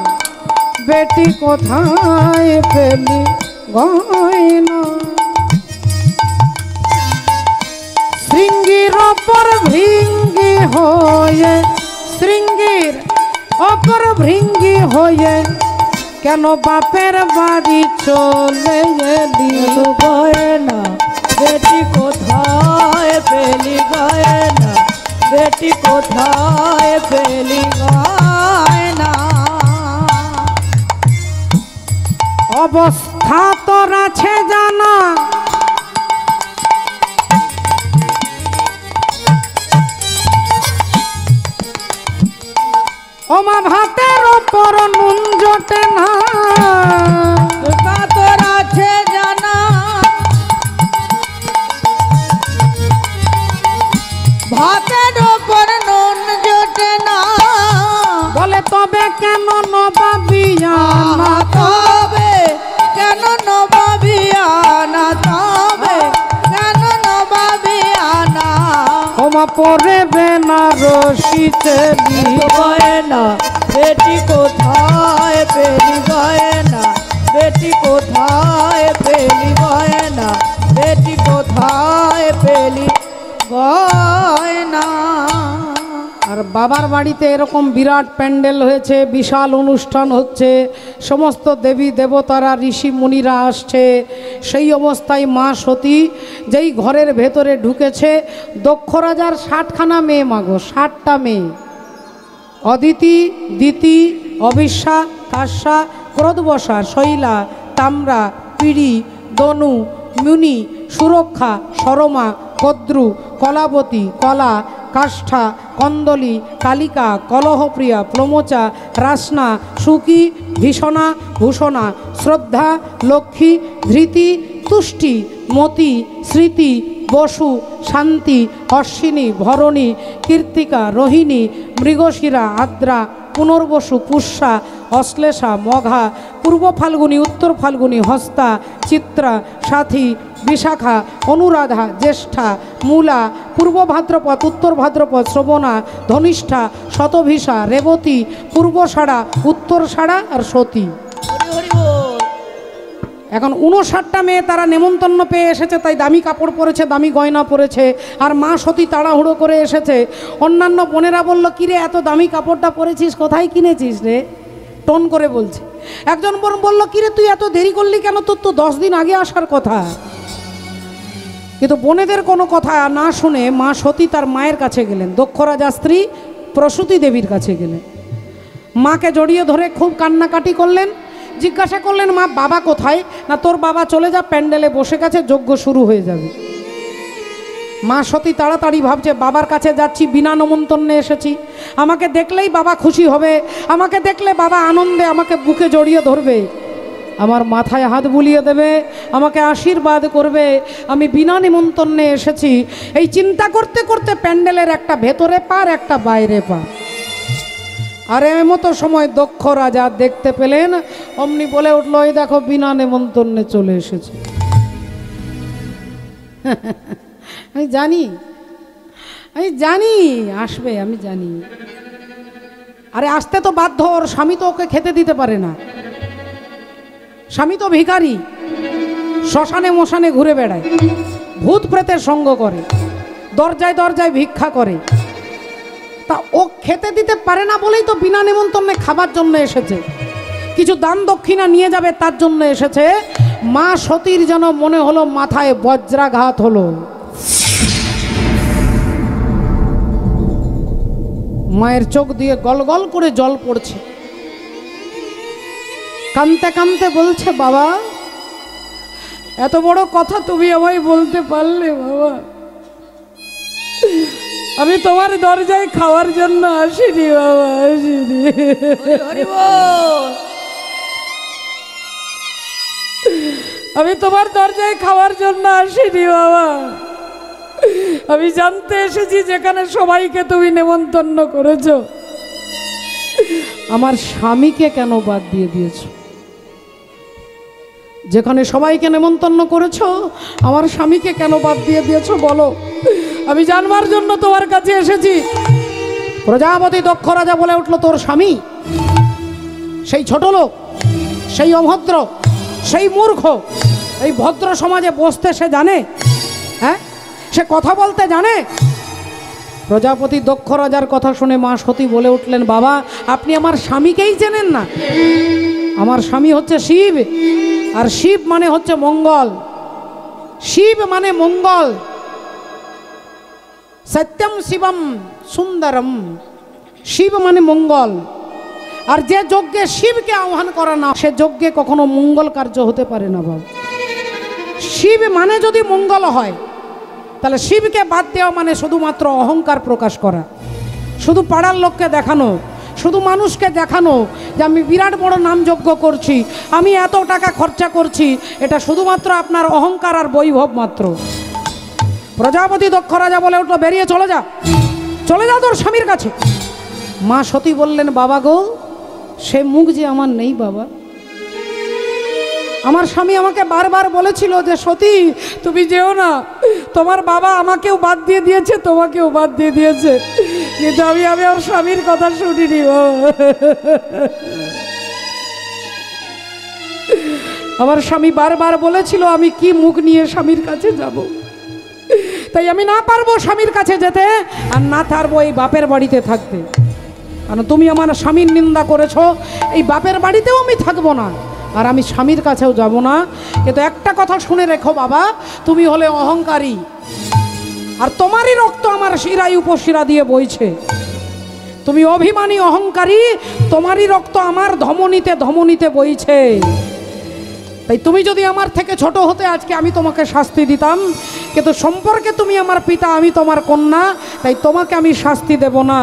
বেটি কোথায় পেলি গয়না। শৃঙ্গির ওপর ভিঙ্গি হয়ে, শৃঙ্গির চাকর ভৃঙ্গি হয়ে কেন বাপের বাড়ি চলে এলি? গয়না বেটি কোথায় পেলি গয়না, বেটি কোথায় পেলি গয়না। অবস্থা তোর আছে জানা, ওমা ভাতের ওপর নুন জোটে না। তা তোর আছে জানা, ভাতের ওপর নুন জোটে না। বলে তবে কেন নবাবিয়ানা, তবে কেন নবাবিয়ানা, তবে কেন নবাবিয়ানা। ওমা পরে বেনারসিতে গয়না বেটি কোথায় পেলি গয়না, বেটি কোথায় পেলি গয়না, বেটি কোথায় পেলি গয়না। আর বাবার বাড়িতে এরকম বিরাট প্যান্ডেল হয়েছে, বিশাল অনুষ্ঠান হচ্ছে, সমস্ত দেবী দেবতারা ঋষি মুনিরা আসছে। সেই অবস্থায় মা সতী যেই ঘরের ভেতরে ঢুকেছে, দক্ষ রাজার 60খানা মেয়ে, মাগো 60টা মেয়ে, অদিতি, দিতি, অবিশ্বা, কাশ্যা, ক্রোধবসা, শৈলা, তাম্রা, পিড়ি, দনু, মুনি, সুরক্ষা, সরমা, কদ্রু, কলাবতী, কলা, কাষ্ঠা, কন্দলী, কালিকা, কলহপ্রিয়া, প্রমোচা, রাসনা, সুকি, ভীষণা, ভূষণা, শ্রদ্ধা, লক্ষ্মী, ধৃতি, তুষ্টি, মতি, স্মৃতি, বসু, শান্তি, অশ্বিনী, ভরণী, কীর্তিকা, রোহিণী, মৃগশিরা, আদ্রা, পুনর্বসু, পুষ্যা, অশ্লেষা, মঘা, পূর্ব ফাল্গুনী, উত্তর ফাল্গুনী, হস্তা, চিত্রা, সাথী, বিশাখা, অনুরাধা, জ্যেষ্ঠা, মূলা, পূর্ব ভাদ্রপদ, উত্তর ভাদ্রপদ, শ্রবণা, ধনিষ্ঠা, শতভিষা, রেবতী, পূর্বষাঢ়া, উত্তরষাঢ়া আর সতী। এখন 59টা মেয়ে তারা নেমন্তন্ন পেয়ে এসেছে, তাই দামি কাপড় পরেছে, দামি গয়না পরেছে। আর মা সতী তাড়াহুড়ো করে এসেছে। অন্যান্য বোনেরা বলল, কিরে এত দামি কাপড়টা পরেছিস, কোথায় কিনেছিস রে? টোন করে বলছে। একজন বোন বলল, কিরে তুই এত দেরি করলি কেন, তোর তো 10 দিন আগে আসার কথা। কিন্তু বোনেদের কোনো কথা না শুনে মা সতী তার মায়ের কাছে গেলেন, দক্ষ রাজার স্ত্রী প্রসূতি দেবীর কাছে গেলেন। মাকে জড়িয়ে ধরে খুব কান্নাকাটি করলেন। জিজ্ঞাসা করলেন, মা বাবা কোথায়? না তোর বাবা চলে যা, প্যান্ডেলে বসে গেছে, যজ্ঞ শুরু হয়ে যাবে। মা সতী তাড়াতাড়ি ভাবছে, বাবার কাছে যাচ্ছি, বিনা নেমন্তন্নে এসেছি, আমাকে দেখলেই বাবা খুশি হবে, আমাকে দেখলে বাবা আনন্দে আমাকে বুকে জড়িয়ে ধরবে, আমার মাথায় হাত বুলিয়ে দেবে, আমাকে আশীর্বাদ করবে, আমি বিনা নেমন্তন্নে এসেছি। এই চিন্তা করতে করতে প্যান্ডেলের একটা ভেতরে পা আর একটা বাইরে পা। আর এর মতো সময় দক্ষ রাজা দেখতে পেলেন, অমনি বলে উঠল, এই দেখো বিনা নেমন্তন্নে চলে এসেছে। আমি জানি আসবে, আমি জানি। আরে আসতে তো বাধ্য, ওর স্বামী তো ওকে খেতে দিতে পারে না, স্বামী তো ভিখারি, শ্মশানে মশানে ঘুরে বেড়ায়, ভূত প্রেতের সঙ্গ করে, দরজায় দরজায় ভিক্ষা করে। তা ও খেতে দিতে পারে না বলেই তো বিনা নেমন্তন্নে খাবার জন্য এসেছে, কিছু দান দক্ষিণা নিয়ে যাবে তার জন্য এসেছে। মা সতীর যেন মনে হলো মাথায় বজ্রাঘাত হলো। মায়ের চোখ দিয়ে গলগল করে জল পড়ছে, কাঁদতে কাঁদতে বলছে, বাবা এত বড় কথা তুমি আমায় বলতে পারলে বাবা, আমি তোমার দরজায় খাওয়ার জন্য আসিনি বাবা, আসিনি। আমি তোমার দরজায় খাওয়ার জন্য আসিনি বাবা, আমি জানতে এসেছি যেখানে সবাইকে তুমি নেমন্তন্ন করেছো, আমার স্বামীকে কেন বাদ দিয়ে দিয়েছো? যেখানে সবাইকে নেমন্তন্ন করেছো, আমার স্বামীকে কেন বাদ দিয়ে দিয়েছো বলো, আমি জানবার জন্য তোমার কাছে এসেছি। প্রজাপতি দক্ষ রাজা বলে উঠল, তোর স্বামী সেই ছোট লোক, সেই অভদ্র, সেই মূর্খ, এই ভদ্র সমাজে বসতে সে জানে? হ্যাঁ, সে কথা বলতে জানে? প্রজাপতি দক্ষ রাজার কথা শুনে মা সতী বলে উঠলেন, বাবা আপনি আমার স্বামীকেই চেনেন না? আমার স্বামী হচ্ছে শিব, আর শিব মানে হচ্ছে মঙ্গল। শিব মানে মঙ্গল। সত্যম শিবম সুন্দরম, শিব মানে মঙ্গল। আর যে যজ্ঞে শিবকে আহ্বান করা না, সে যজ্ঞে কখনো মঙ্গল কার্য হতে পারে না বাবা। শিব মানে যদি মঙ্গল হয়, তাহলে শিবকে বাদ দেওয়া মানে শুধুমাত্র অহংকার প্রকাশ করা, শুধু পাড়ার লোককে দেখানো, শুধু মানুষকে দেখানো যে আমি বিরাট বড় নামযজ্ঞ করছি, আমি এত টাকা খরচা করছি। এটা শুধুমাত্র আপনার অহংকার আর বৈভব মাত্র। প্রজাপতি দক্ষ রাজা বলে উঠলো, বেরিয়ে চলে যা, চলে যা তোর স্বামীর কাছে। মা সতী বললেন, বাবা গো, সে মুখ যে আমার নেই বাবা। আমার স্বামী আমাকে বারবার বলেছিল যে সতী তুমি যেও না, তোমার বাবা আমাকেও বাদ দিয়ে দিয়েছে, তোমাকেও বাদ দিয়ে দিয়েছে, কিন্তু আমি ওর স্বামীর কথা শুনিনি। আমার স্বামী বারবার বলেছিল আমি কি মুখ নিয়ে স্বামীর কাছে যাব, তাই আমি না পারবো স্বামীর কাছে যেতে, আর না পারবো এই বাপের বাড়িতে থাকতে। কারণ তুমি আমার স্বামীর নিন্দা করেছো, এই বাপের বাড়িতেও আমি থাকবো না, আর আমি স্বামীর কাছেও যাব না। কিন্তু একটা কথা শুনে রেখো বাবা, তুমি হলে অহংকারী, আর তোমারই রক্ত আমার শিরায় উপশিরা দিয়ে বইছে। তুমি অভিমানী অহংকারী, তোমারই রক্ত আমার ধমনীতে ধমনীতে বইছে। তাই তুমি যদি আমার থেকে ছোট হতে, আজকে আমি তোমাকে শাস্তি দিতাম, কিন্তু সম্পর্কে তুমি আমার পিতা, আমি তোমার কন্যা, তাই তোমাকে আমি শাস্তি দেব না।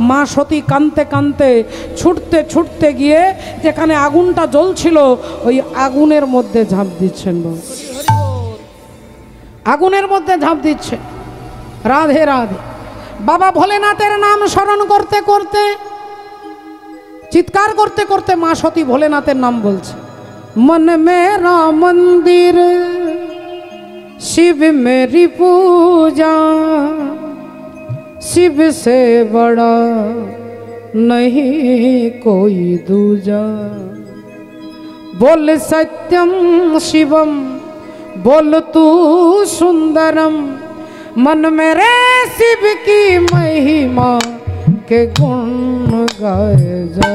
মা সতী কাঁদতে কাঁদতে ছুটতে ছুটতে গিয়ে যেখানে আগুনটা জ্বলছিল, ওই আগুনের মধ্যে ঝাঁপ দিচ্ছেন। আগুনের মধ্যে ঝাঁপ দিচ্ছে। রাধে রাধে। বাবা ভোলেনাথের নাম স্মরণ করতে করতে, চিৎকার করতে করতে মা সতী ভোলেনাথের নাম বলছে। मन मेरा मंदिर शिव मेरी पूजा, शिव से बड़ा नहीं कोई दूजा। बोल सत्यम शिवम, बोल तू सुंदरम, मन मेरे शिव की महिमा के गुण गाए जा।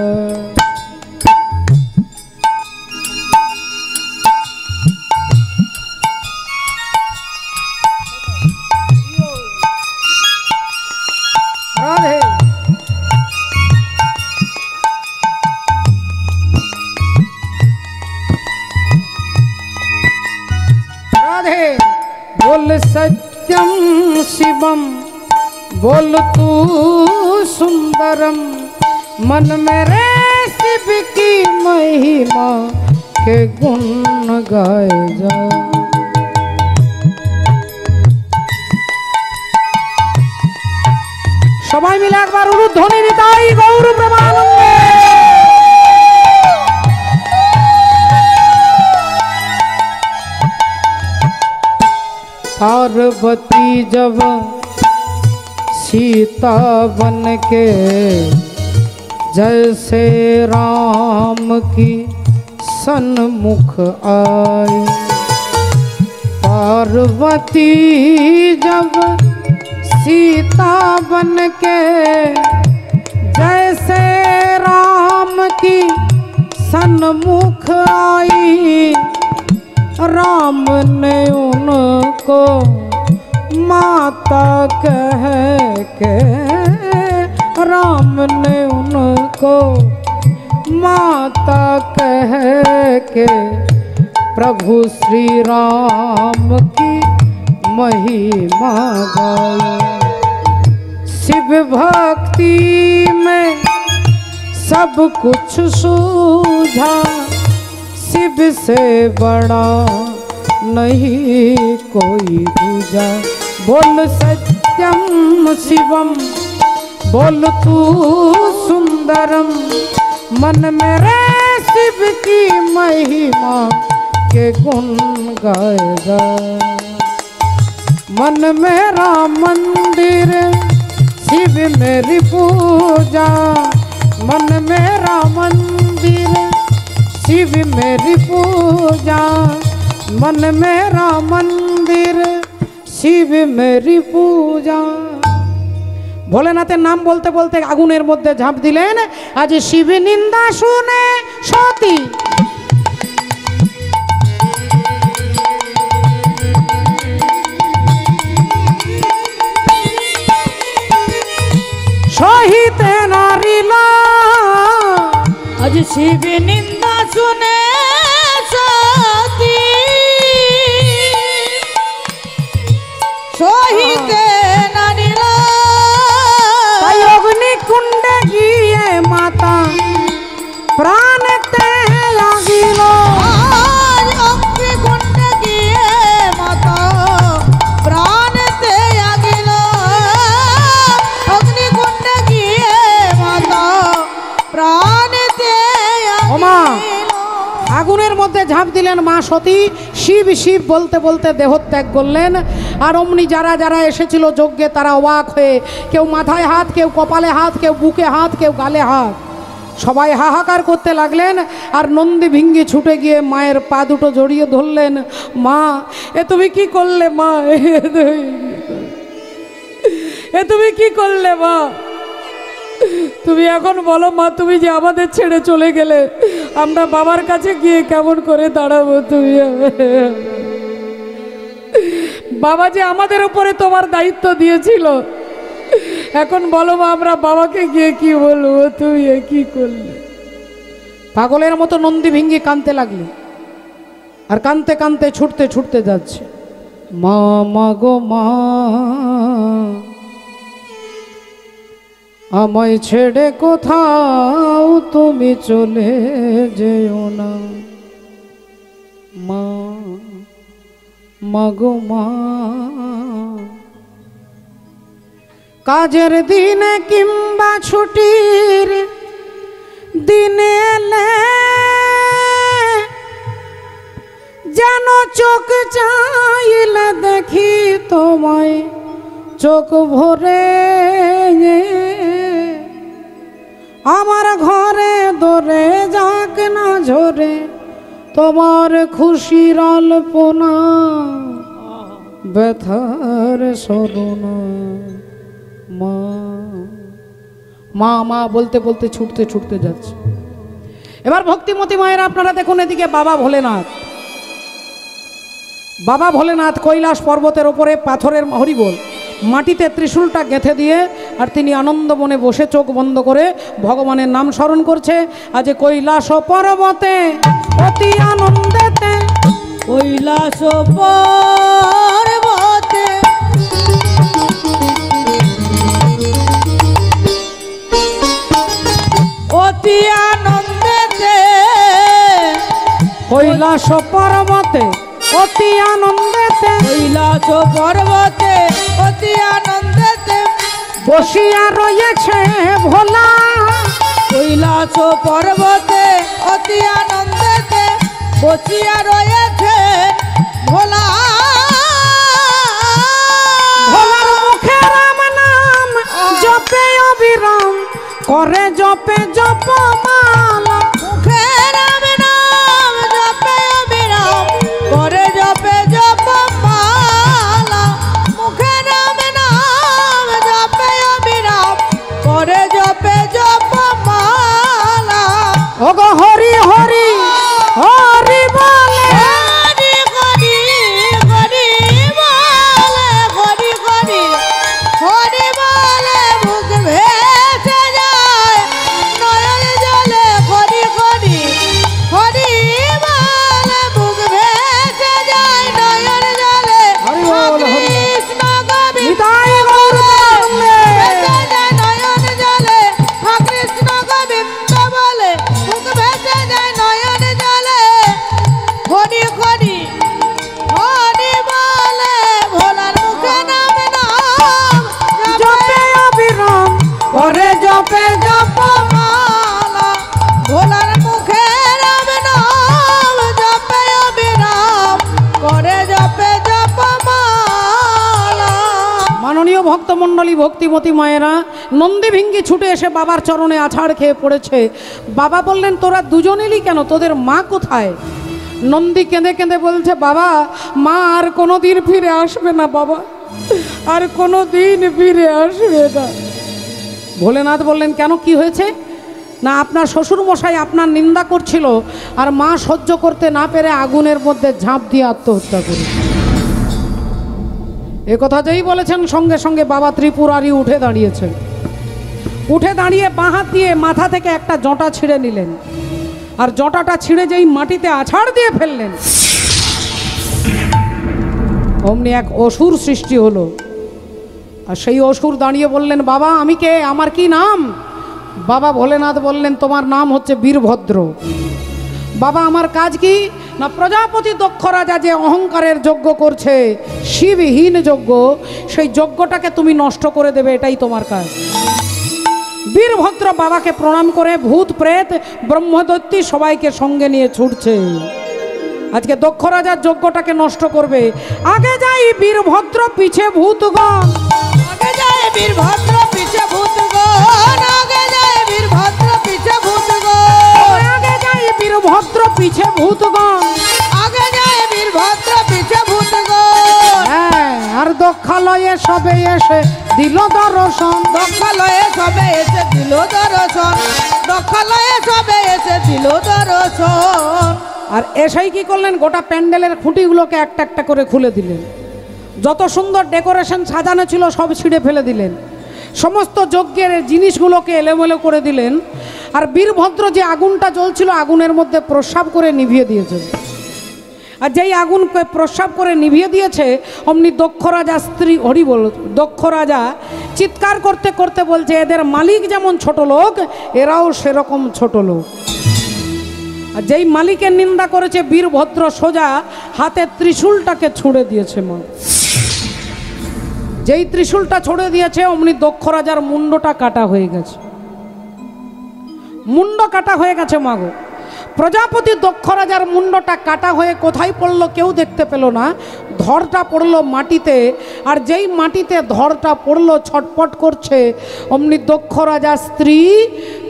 राधे राधे। बोल सत्यम शिवम, बोल तू सुंदरम, मन मेरे शिव की महिमा के गुण गाए जा। সবাই মিলে একবার উলুধ্বনি নিতাই গৌর প্রেমানন্দে। पार्वती जब सीता बन के जैसे राम की सन्मुख आई, पार्वती जब सीता बन के जैसे राम की सन्मुख आई, राम ने उनको माता कह के, राम ने उनको माता कह के, प्रभु श्री राम की महिमा गाई। शिव भक्ति में सब कुछ सूझा, शिव से बड़ा नहीं कोई दूजा। बोल सत्यम शिवम, बोल तू सुंदरम, मन मेरे शिव की महिमा के गुण गाएगा। मन मेरा मंदिर शिव मेरी पूजा, मन मेरा मंदिर शिव मेरी पूजा, मन मेरा मंदिर शिव मेरी पूजा। ভোলেনাথের নাম বলতে বলতে আগুনের মধ্যে ঝাঁপ দিলেন। আজ শিব নিন্দা শুনে সতী সহিতে নারিল। আজ শিব নিন্দা শুনে সতী সহিতে নারিল। তাই অগ্নিকুণ্ডে গিয়ে মাতা প্রাণেতে লাগিল। আজ অগ্নিকুণ্ডে গিয়ে মাতা প্রাণেতে লাগিল। অগ্নিকুণ্ডে গিয়ে মাতা প্রাণেতে ওমা লাগিল। আগুনের মধ্যে ঝাঁপ দিলেন মা সতী। শিব শিব বলতে বলতে দেহত্যাগ করলেন। আর অমনি যারা যারা এসেছিল যজ্ঞে তারা অবাক হয়ে, কেউ মাথায় হাত, কেউ কপালে হাত, কেউ বুকে হাত, কেউ গালে হাত, সবাই হাহাকার করতে লাগলেন। আর নন্দী ভিঙ্গি ছুটে গিয়ে মায়ের পা দুটো জড়িয়ে ধরলেন। মা, এ তুমি কি করলে মা? এ তুমি কি করলে মা? তুমি এখন বলো মা, তুমি যে আমাদের ছেড়ে চলে গেলে আমরা বাবার কাছে গিয়ে কেমন করে দাঁড়াবো? তুমি বাবা যে আমাদের উপরে তোমার দায়িত্ব দিয়েছিল, এখন বলো মা আমরা বাবাকে গিয়ে কি বলবো? তুমি কি করলে? পাগলের মতো নন্দী ভিঙ্গি কাঁদতে লাগলে। আর কাঁদতে কাঁদতে ছুটতে ছুটতে যাচ্ছে। মা মা গো মা, আমায় ছেড়ে কোথাও তুমি চলে যেও না। মা মা গো মা, কাজের দিনে কিংবা ছুটির দিনে এলে যেন চোখ চাইলে দেখি তোমায় চোখ ভরে। আমার ঘরে দরে যাক না ঝরে তোমার খুশির অল্পনা, ব্যথার সরুনা। মা মা মা বলতে বলতে ছুটতে ছুটতে যাচ্ছে। এবার ভক্তিমতী মায়েরা আপনারা দেখুন এদিকে বাবা ভোলেনাথ। বাবা ভোলেনাথ কৈলাস পর্বতের ওপরে পাথরের হরিবোল মাটিতে ত্রিশূলটা গেঁথে দিয়ে আর তিনি আনন্দ মনে বসে চোখ বন্ধ করে ভগবানের নাম স্মরণ করছে। আজ কৈলাস পর্বতে অতি আনন্দেতে, কৈলাস পর্বতে অতি আনন্দেতে, কৈলাস পর্বতে অতি আনন্দেতে, কৈলাস পর্বতে অতি আনন্দেতে বসিয়া রয়েছে ভোলা। কৈলাস পর্বতে অতি আনন্দেতে বসিয়া রয়েছে ভোলা। ভোলার মুখে রাম নাম জপে অবিরাম, করে জপে জপমালা। মুখে রাম নাম জপে অবিরাম, করে জপে জপমালা। মুখে রাম নাম জপে অবিরাম, করে জপে জপমালা। ওগো হরি হরি হরি বলে, হরি হরি হরি বলে, হরি হরি হরি বলে মুখ ভেসে যায় নয়ন জলে। হরি হরি হরি বলে মুখ ভেসে যায় নয়ন জলে। হরি বল, হরি বল। কৃষ্ণ গোবিন্দ নিতাই গৌর প্রেমানন্দে। ভেসে যায় নয়ন জলে। কৃষ্ণ গোবিন্দ বলে মুখ ভেসে যায় নয়ন জলে। হরি হরি হরি বলে ভোলার মুখে নাম নাম জপে অবিরাম, করে জপে জপমালা। ভোলার মুখে নাম নাম জপে অবিরাম, করে জপে জপমালা। মাননীয় ভক্তমণ্ডলী ভক্তিমতী মায়েরা, নন্দী ভিঙ্গি ছুটে এসে বাবার চরণে আছাড় খেয়ে পড়েছে। বাবা বললেন তোরা দুজন এলি কেন, তোদের মা কোথায়? নন্দী কেঁদে কেঁদে বলছে বাবা, মা আর কোনো দিন ফিরে আসবে না বাবা, আর কোনো দিন ফিরে আসবে না। ভোলেনাথ বললেন, কেন, কি হয়েছে? না, আপনার শ্বশুরমশাই আপনার নিন্দা করছিল, আর মা সহ্য করতে না পেরে আগুনের মধ্যে ঝাঁপ দিয়ে আত্মহত্যা করেছে। এ কথা যেই বলেছেন, সঙ্গে সঙ্গে বাবা ত্রিপুরারি উঠে দাঁড়িয়েছেন। উঠে দাঁড়িয়ে বাঁ হাত দিয়ে মাথা থেকে একটা জটা ছিঁড়ে নিলেন, আর জটাটা ছিঁড়ে যেই মাটিতে আছাড় দিয়ে ফেললেন, অমনি এক অসুর সৃষ্টি হলো। আর সেই অসুর দাঁড়িয়ে বললেন, বাবা আমি কে, আমার কি নাম? বাবা ভোলেনাথ বললেন, তোমার নাম হচ্ছে বীরভদ্র। বাবা আমার কাজ কি? না, প্রজাপতি দক্ষ রাজা যে অহংকারের যজ্ঞ করছে, শিবহীন যজ্ঞ, সেই যজ্ঞটাকে তুমি নষ্ট করে দেবে, এটাই তোমার কাজ। বীরভদ্র বাবাকে প্রণাম করে ভূত প্রেত ব্রহ্মদৈত্যী সবাইকে সঙ্গে নিয়ে ছুটছে, আজকে দক্ষ রাজার যজ্ঞটাকে নষ্ট করবে। আগে যাই বীরভদ্র, পিছে ভূতগণ। আগে যায় বীরভদ্র, পিছে ভূতগণ। আগে যায় বীরভদ্র, পিছে ভূতগণ। আগে যাই বীরভদ্র, পিছে ভূতগণ। আগে যায় বীরভদ্র, পিছে ভূতগণ। হ্যাঁ, আর দক্ষালয়ে সবে এসে দিল দর্শন। দক্ষালয়ে সবে এসে দিল দর্শন। দক্ষালয়ে সবে এসে দিল দর্শন। আর এসেই কি করলেন, গোটা প্যান্ডেলের খুঁটিগুলোকে একটা একটা করে খুলে দিলেন। যত সুন্দর ডেকোরেশন সাজানো ছিল সব ছিঁড়ে ফেলে দিলেন, সমস্ত যজ্ঞের জিনিসগুলোকে এলোমেলো করে দিলেন। আর বীরভদ্র যে আগুনটা জ্বলছিল, আগুনের মধ্যে প্রস্রাব করে নিভিয়ে দিয়েছেন। আর যেই আগুনকে প্রস্রাব করে নিভিয়ে দিয়েছে, অমনি দক্ষ রাজা স্ত্রী, হরি বল, দক্ষ রাজা চিৎকার করতে করতে বলছে, এদের মালিক যেমন ছোট লোক, এরাও সেরকম ছোট লোক। আর যেই মালিকের নিন্দা করেছে, বীরভদ্র সোজা হাতের ত্রিশূলটাকে ছুঁড়ে দিয়েছে। মা যেই ত্রিশূলটা ছুঁড়ে দিয়েছে, অমনি দক্ষ রাজার মুন্ডটা কাটা হয়ে গেছে। মুন্ড কাটা হয়ে গেছে মাগো। প্রজাপতি দক্ষ রাজার মুন্ডটা কাটা হয়ে কোথায় পড়লো কেউ দেখতে পেল না, ধরটা পড়লো মাটিতে। আর যেই মাটিতে ধরটা পড়লো, ছটপট করছে, অমনি দক্ষ রাজার স্ত্রী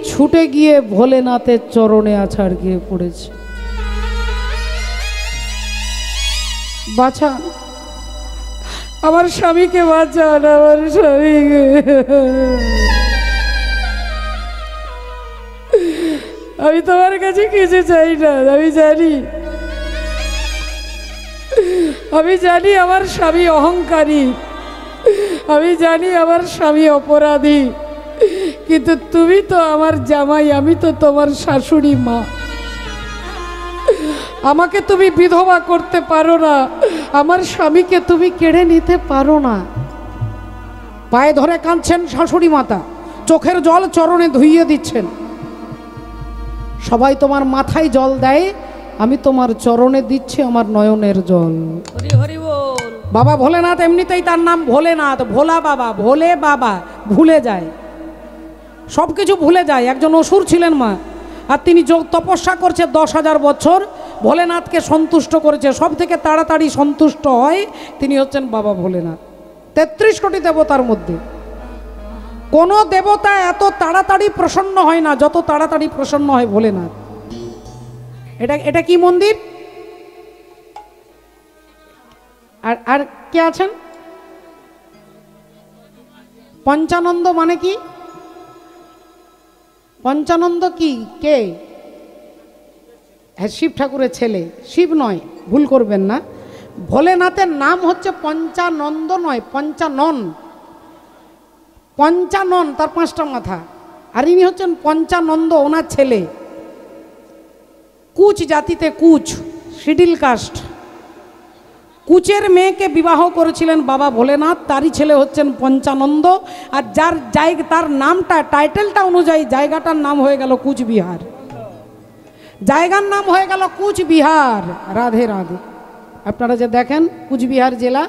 ছুটে গিয়ে ভোলেনাথের চরণে আছাড় গিয়ে পড়েছে। বাঁচান আমার স্বামীকে, বাঁচান আমার স্বামীকে। আমি তোমার কাছে কিছু চাই না, আমি জানি আমার স্বামী অহংকারী, আমি জানি আমার স্বামী অপরাধী, কিন্তু তুমি তো আমার জামাই, আমি তো তোমার শাশুড়ি মা। আমাকে তুমি বিধবা করতে পারো না, আমার স্বামীকে তুমি কেড়ে নিতে পারো না। পায়ে ধরে কাঁদছেন শাশুড়ি মাতা, চোখের জল চরণে ধুইয়ে দিচ্ছেন। সবাই তোমার মাথায় জল দেয়, আমি তোমার চরণে দিচ্ছি আমার নয়নের জল। হরি হরি বল। বাবা ভোলেনাথ, এমনিতেই তার নাম ভোলেনাথ, ভোলা বাবা, ভোলে বাবা, ভুলে যায়, সব কিছু ভুলে যায়। একজন অসুর ছিলেন মা, আর তিনি তপস্যা করছে 10,000 বছর, ভোলেনাথকে সন্তুষ্ট করেছে। সব থেকে তাড়াতাড়ি সন্তুষ্ট হয় তিনি হচ্ছেন বাবা ভোলেনাথ। 33 কোটি দেবতার মধ্যে কোনো দেবতা এত তাড়াতাড়ি প্রসন্ন হয় না যত তাড়াতাড়ি প্রসন্ন হয় ভোলেনাথ। এটা কি মন্দির? আর কে আছেন? পঞ্চানন্দ মানে কি? পঞ্চানন্দ কি, কে? হ্যাঁ, শিব ঠাকুরের ছেলে, শিব নয়, ভুল করবেন না। ভোলেনাথের নাম হচ্ছে পঞ্চানন্দ নয়, পঞ্চানন। পঞ্চানন তার 5টা মাথা, আর ইনি হচ্ছেন পঞ্চানন্দ, ওনার ছেলে। কুচ জাতিতে, কুচ শিডিল কাস্ট, কুচের মেয়েকে বিবাহ করেছিলেন বাবা ভোলেনাথ, তারই ছেলে হচ্ছেন পঞ্চানন্দ। আর যার জায়গা, তার নামটা, টাইটেলটা অনুযায়ী জায়গাটার নাম হয়ে গেল কুচবিহার, জায়গার নাম হয়ে গেল কুচবিহার। রাধে রাধে। আপনারা যে দেখেন কুচবিহার জেলা,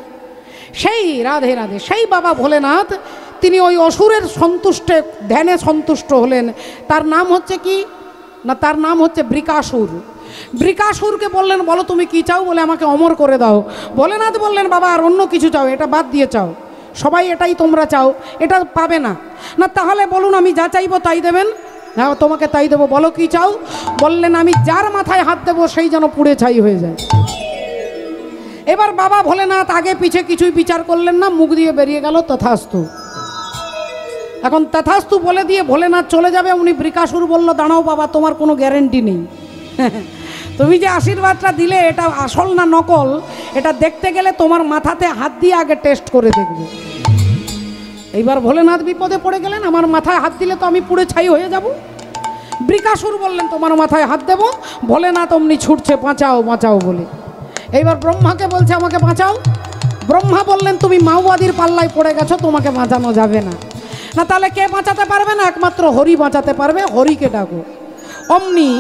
সেই রাধে রাধে, সেই বাবা ভোলেনাথ তিনি ওই অসুরের সন্তুষ্টে ধ্যানে সন্তুষ্ট হলেন। তার নাম হচ্ছে কি না, তার নাম হচ্ছে বৃকাসুর। বৃকাসুরকে বললেন, বলো তুমি কি চাও? বলে আমাকে অমর করে দাও। ভোলেনাথ বললেন, বাবা আর অন্য কিছু চাও, এটা বাদ দিয়ে চাও, সবাই এটাই তোমরা চাও, এটা পাবে না। না তাহলে বলুন, আমি যা চাইবো তাই দেবেন। হ্যাঁ তোমাকে তাই দেবো, বলো কি চাও? বললেন, আমি যার মাথায় হাত দেবো সেই যেন পুড়ে ছাই হয়ে যায়। এবার বাবা ভোলেনাথ আগে পিছে কিছুই বিচার করলেন না, মুখ দিয়ে বেরিয়ে গেল তথাস্তু। এখন তথাস্তু বলে দিয়ে ভোলেনাথ চলে যাবে। উনি বৃকাসুর বলল, দাঁড়াও বাবা, তোমার কোনো গ্যারেন্টি নেই। তুমি যে আশীর্বাদটা দিলে এটা আসল না নকল, এটা দেখতে গেলে তোমার মাথাতে হাত দিয়ে আগে টেস্ট করে দেখবে। এইবার ভোলেনাথ বিপদে পড়ে গেলেন, আমার মাথায় হাত দিলে তো আমি পুড়ে ছাই হয়ে যাব। বৃকাসুর বললেন, তোমার মাথায় হাত দেব। ভোলেনাথ অমনি ছুটছে, বাঁচাও বাঁচাও বলে। এইবার ব্রহ্মাকে বলছে, আমাকে বাঁচাও। ব্রহ্মা বললেন, তুমি মাওবাদীর পাল্লায় পড়ে গেছো, তোমাকে বাঁচানো যাবে না। না তাহলে কে বাঁচাতে পারবে না? একমাত্র হরি বাঁচাতে পারবে, হরিকে ডাকো। অমনি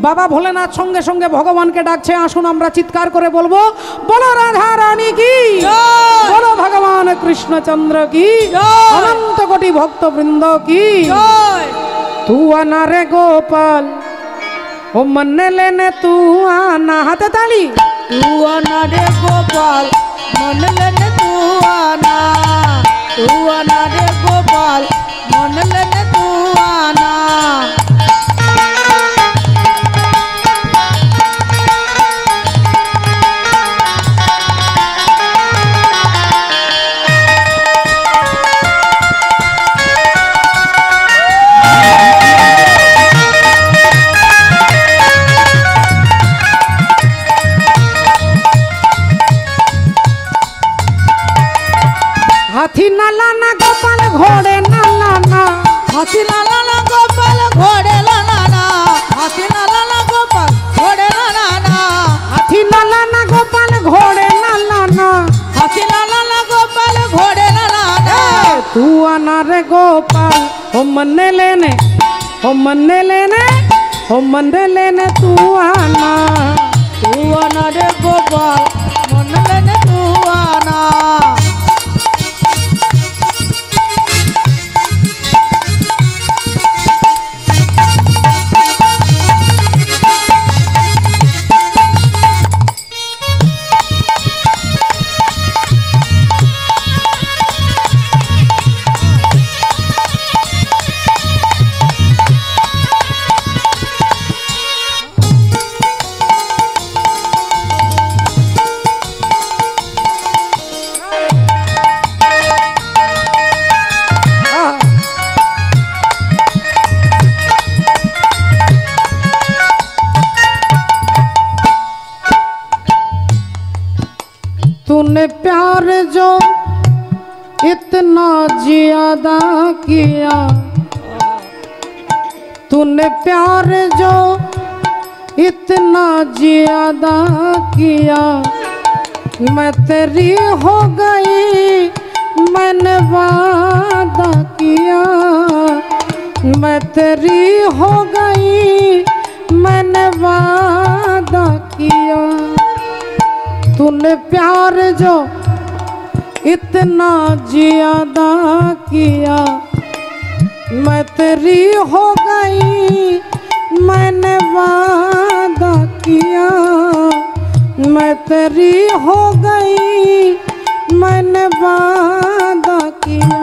বাবা ভোলেনাথ সঙ্গে সঙ্গে ভগবানকে ডাকছে। আসুন আমরা চিৎকার করে বলবো, বলো রাধা রানী কি, বলো ভগবান কৃষ্ণচন্দ্র কি, অনন্ত কোটি ভক্তবৃন্দ কি। तू आना रे गोपाल, ओ मन लेने तू आना। हाथे ताली। तू आना रे गोपाल, मन लेने तू आना। तू आना रे गोपाल, मन लेने तू आना। हाथी नाला ना गोपाल घोड़े नाला ना, हाथी नाला ना गोपाल घोड़े लाना ना। हाथी नाला ना गोपाल घोड़े लाना ना। हाथी नाला ना गोपाल घोड़े नाला ना। हाथी नाला ना गोपाल घोड़े लाना ना। तू आना रे गोपाल, ओ मन लेने, ओ मन लेने, ओ मन लेने तू आना। तू आना रे गोपाल, मन लेने तू आना। तूने प्यार जो इतना ज्यादा किया, तूने प्यार जो इतना ज्यादा किया, मैं तेरी हो गई, मैंने वादा किया। मैं तेरी हो गई, मैंने वादा किया। तूने प्यार जो इतना ज्यादा किया, मैं तेरी हो गई, मैंने वादा किया। मैं तेरी हो गई, मैंने वादा किया।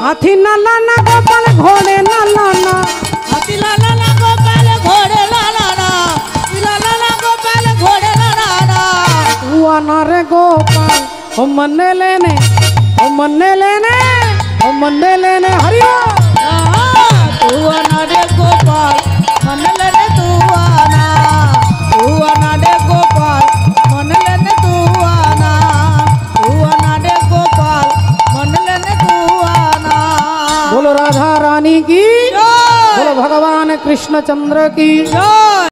हाथी ना लाना गोपाल घोड़े ना लाना। हाथी लाला ना गोपाल घोड़े लाना ना। लाला ना गोपाल घोड़े लाना ना। तू आना रे गोपाल, ओ मन लेने, ओ मन लेने, ओ मन लेने। हरि तू आना रे गोपाल, मन लेने तू आना। तू आना रे गोपाल, मन लेने तू आना। तू आना रे गोपाल, मन लेने तू आना। बोलो राधा रानी की, बोलो भगवान कृष्णचंद्र की।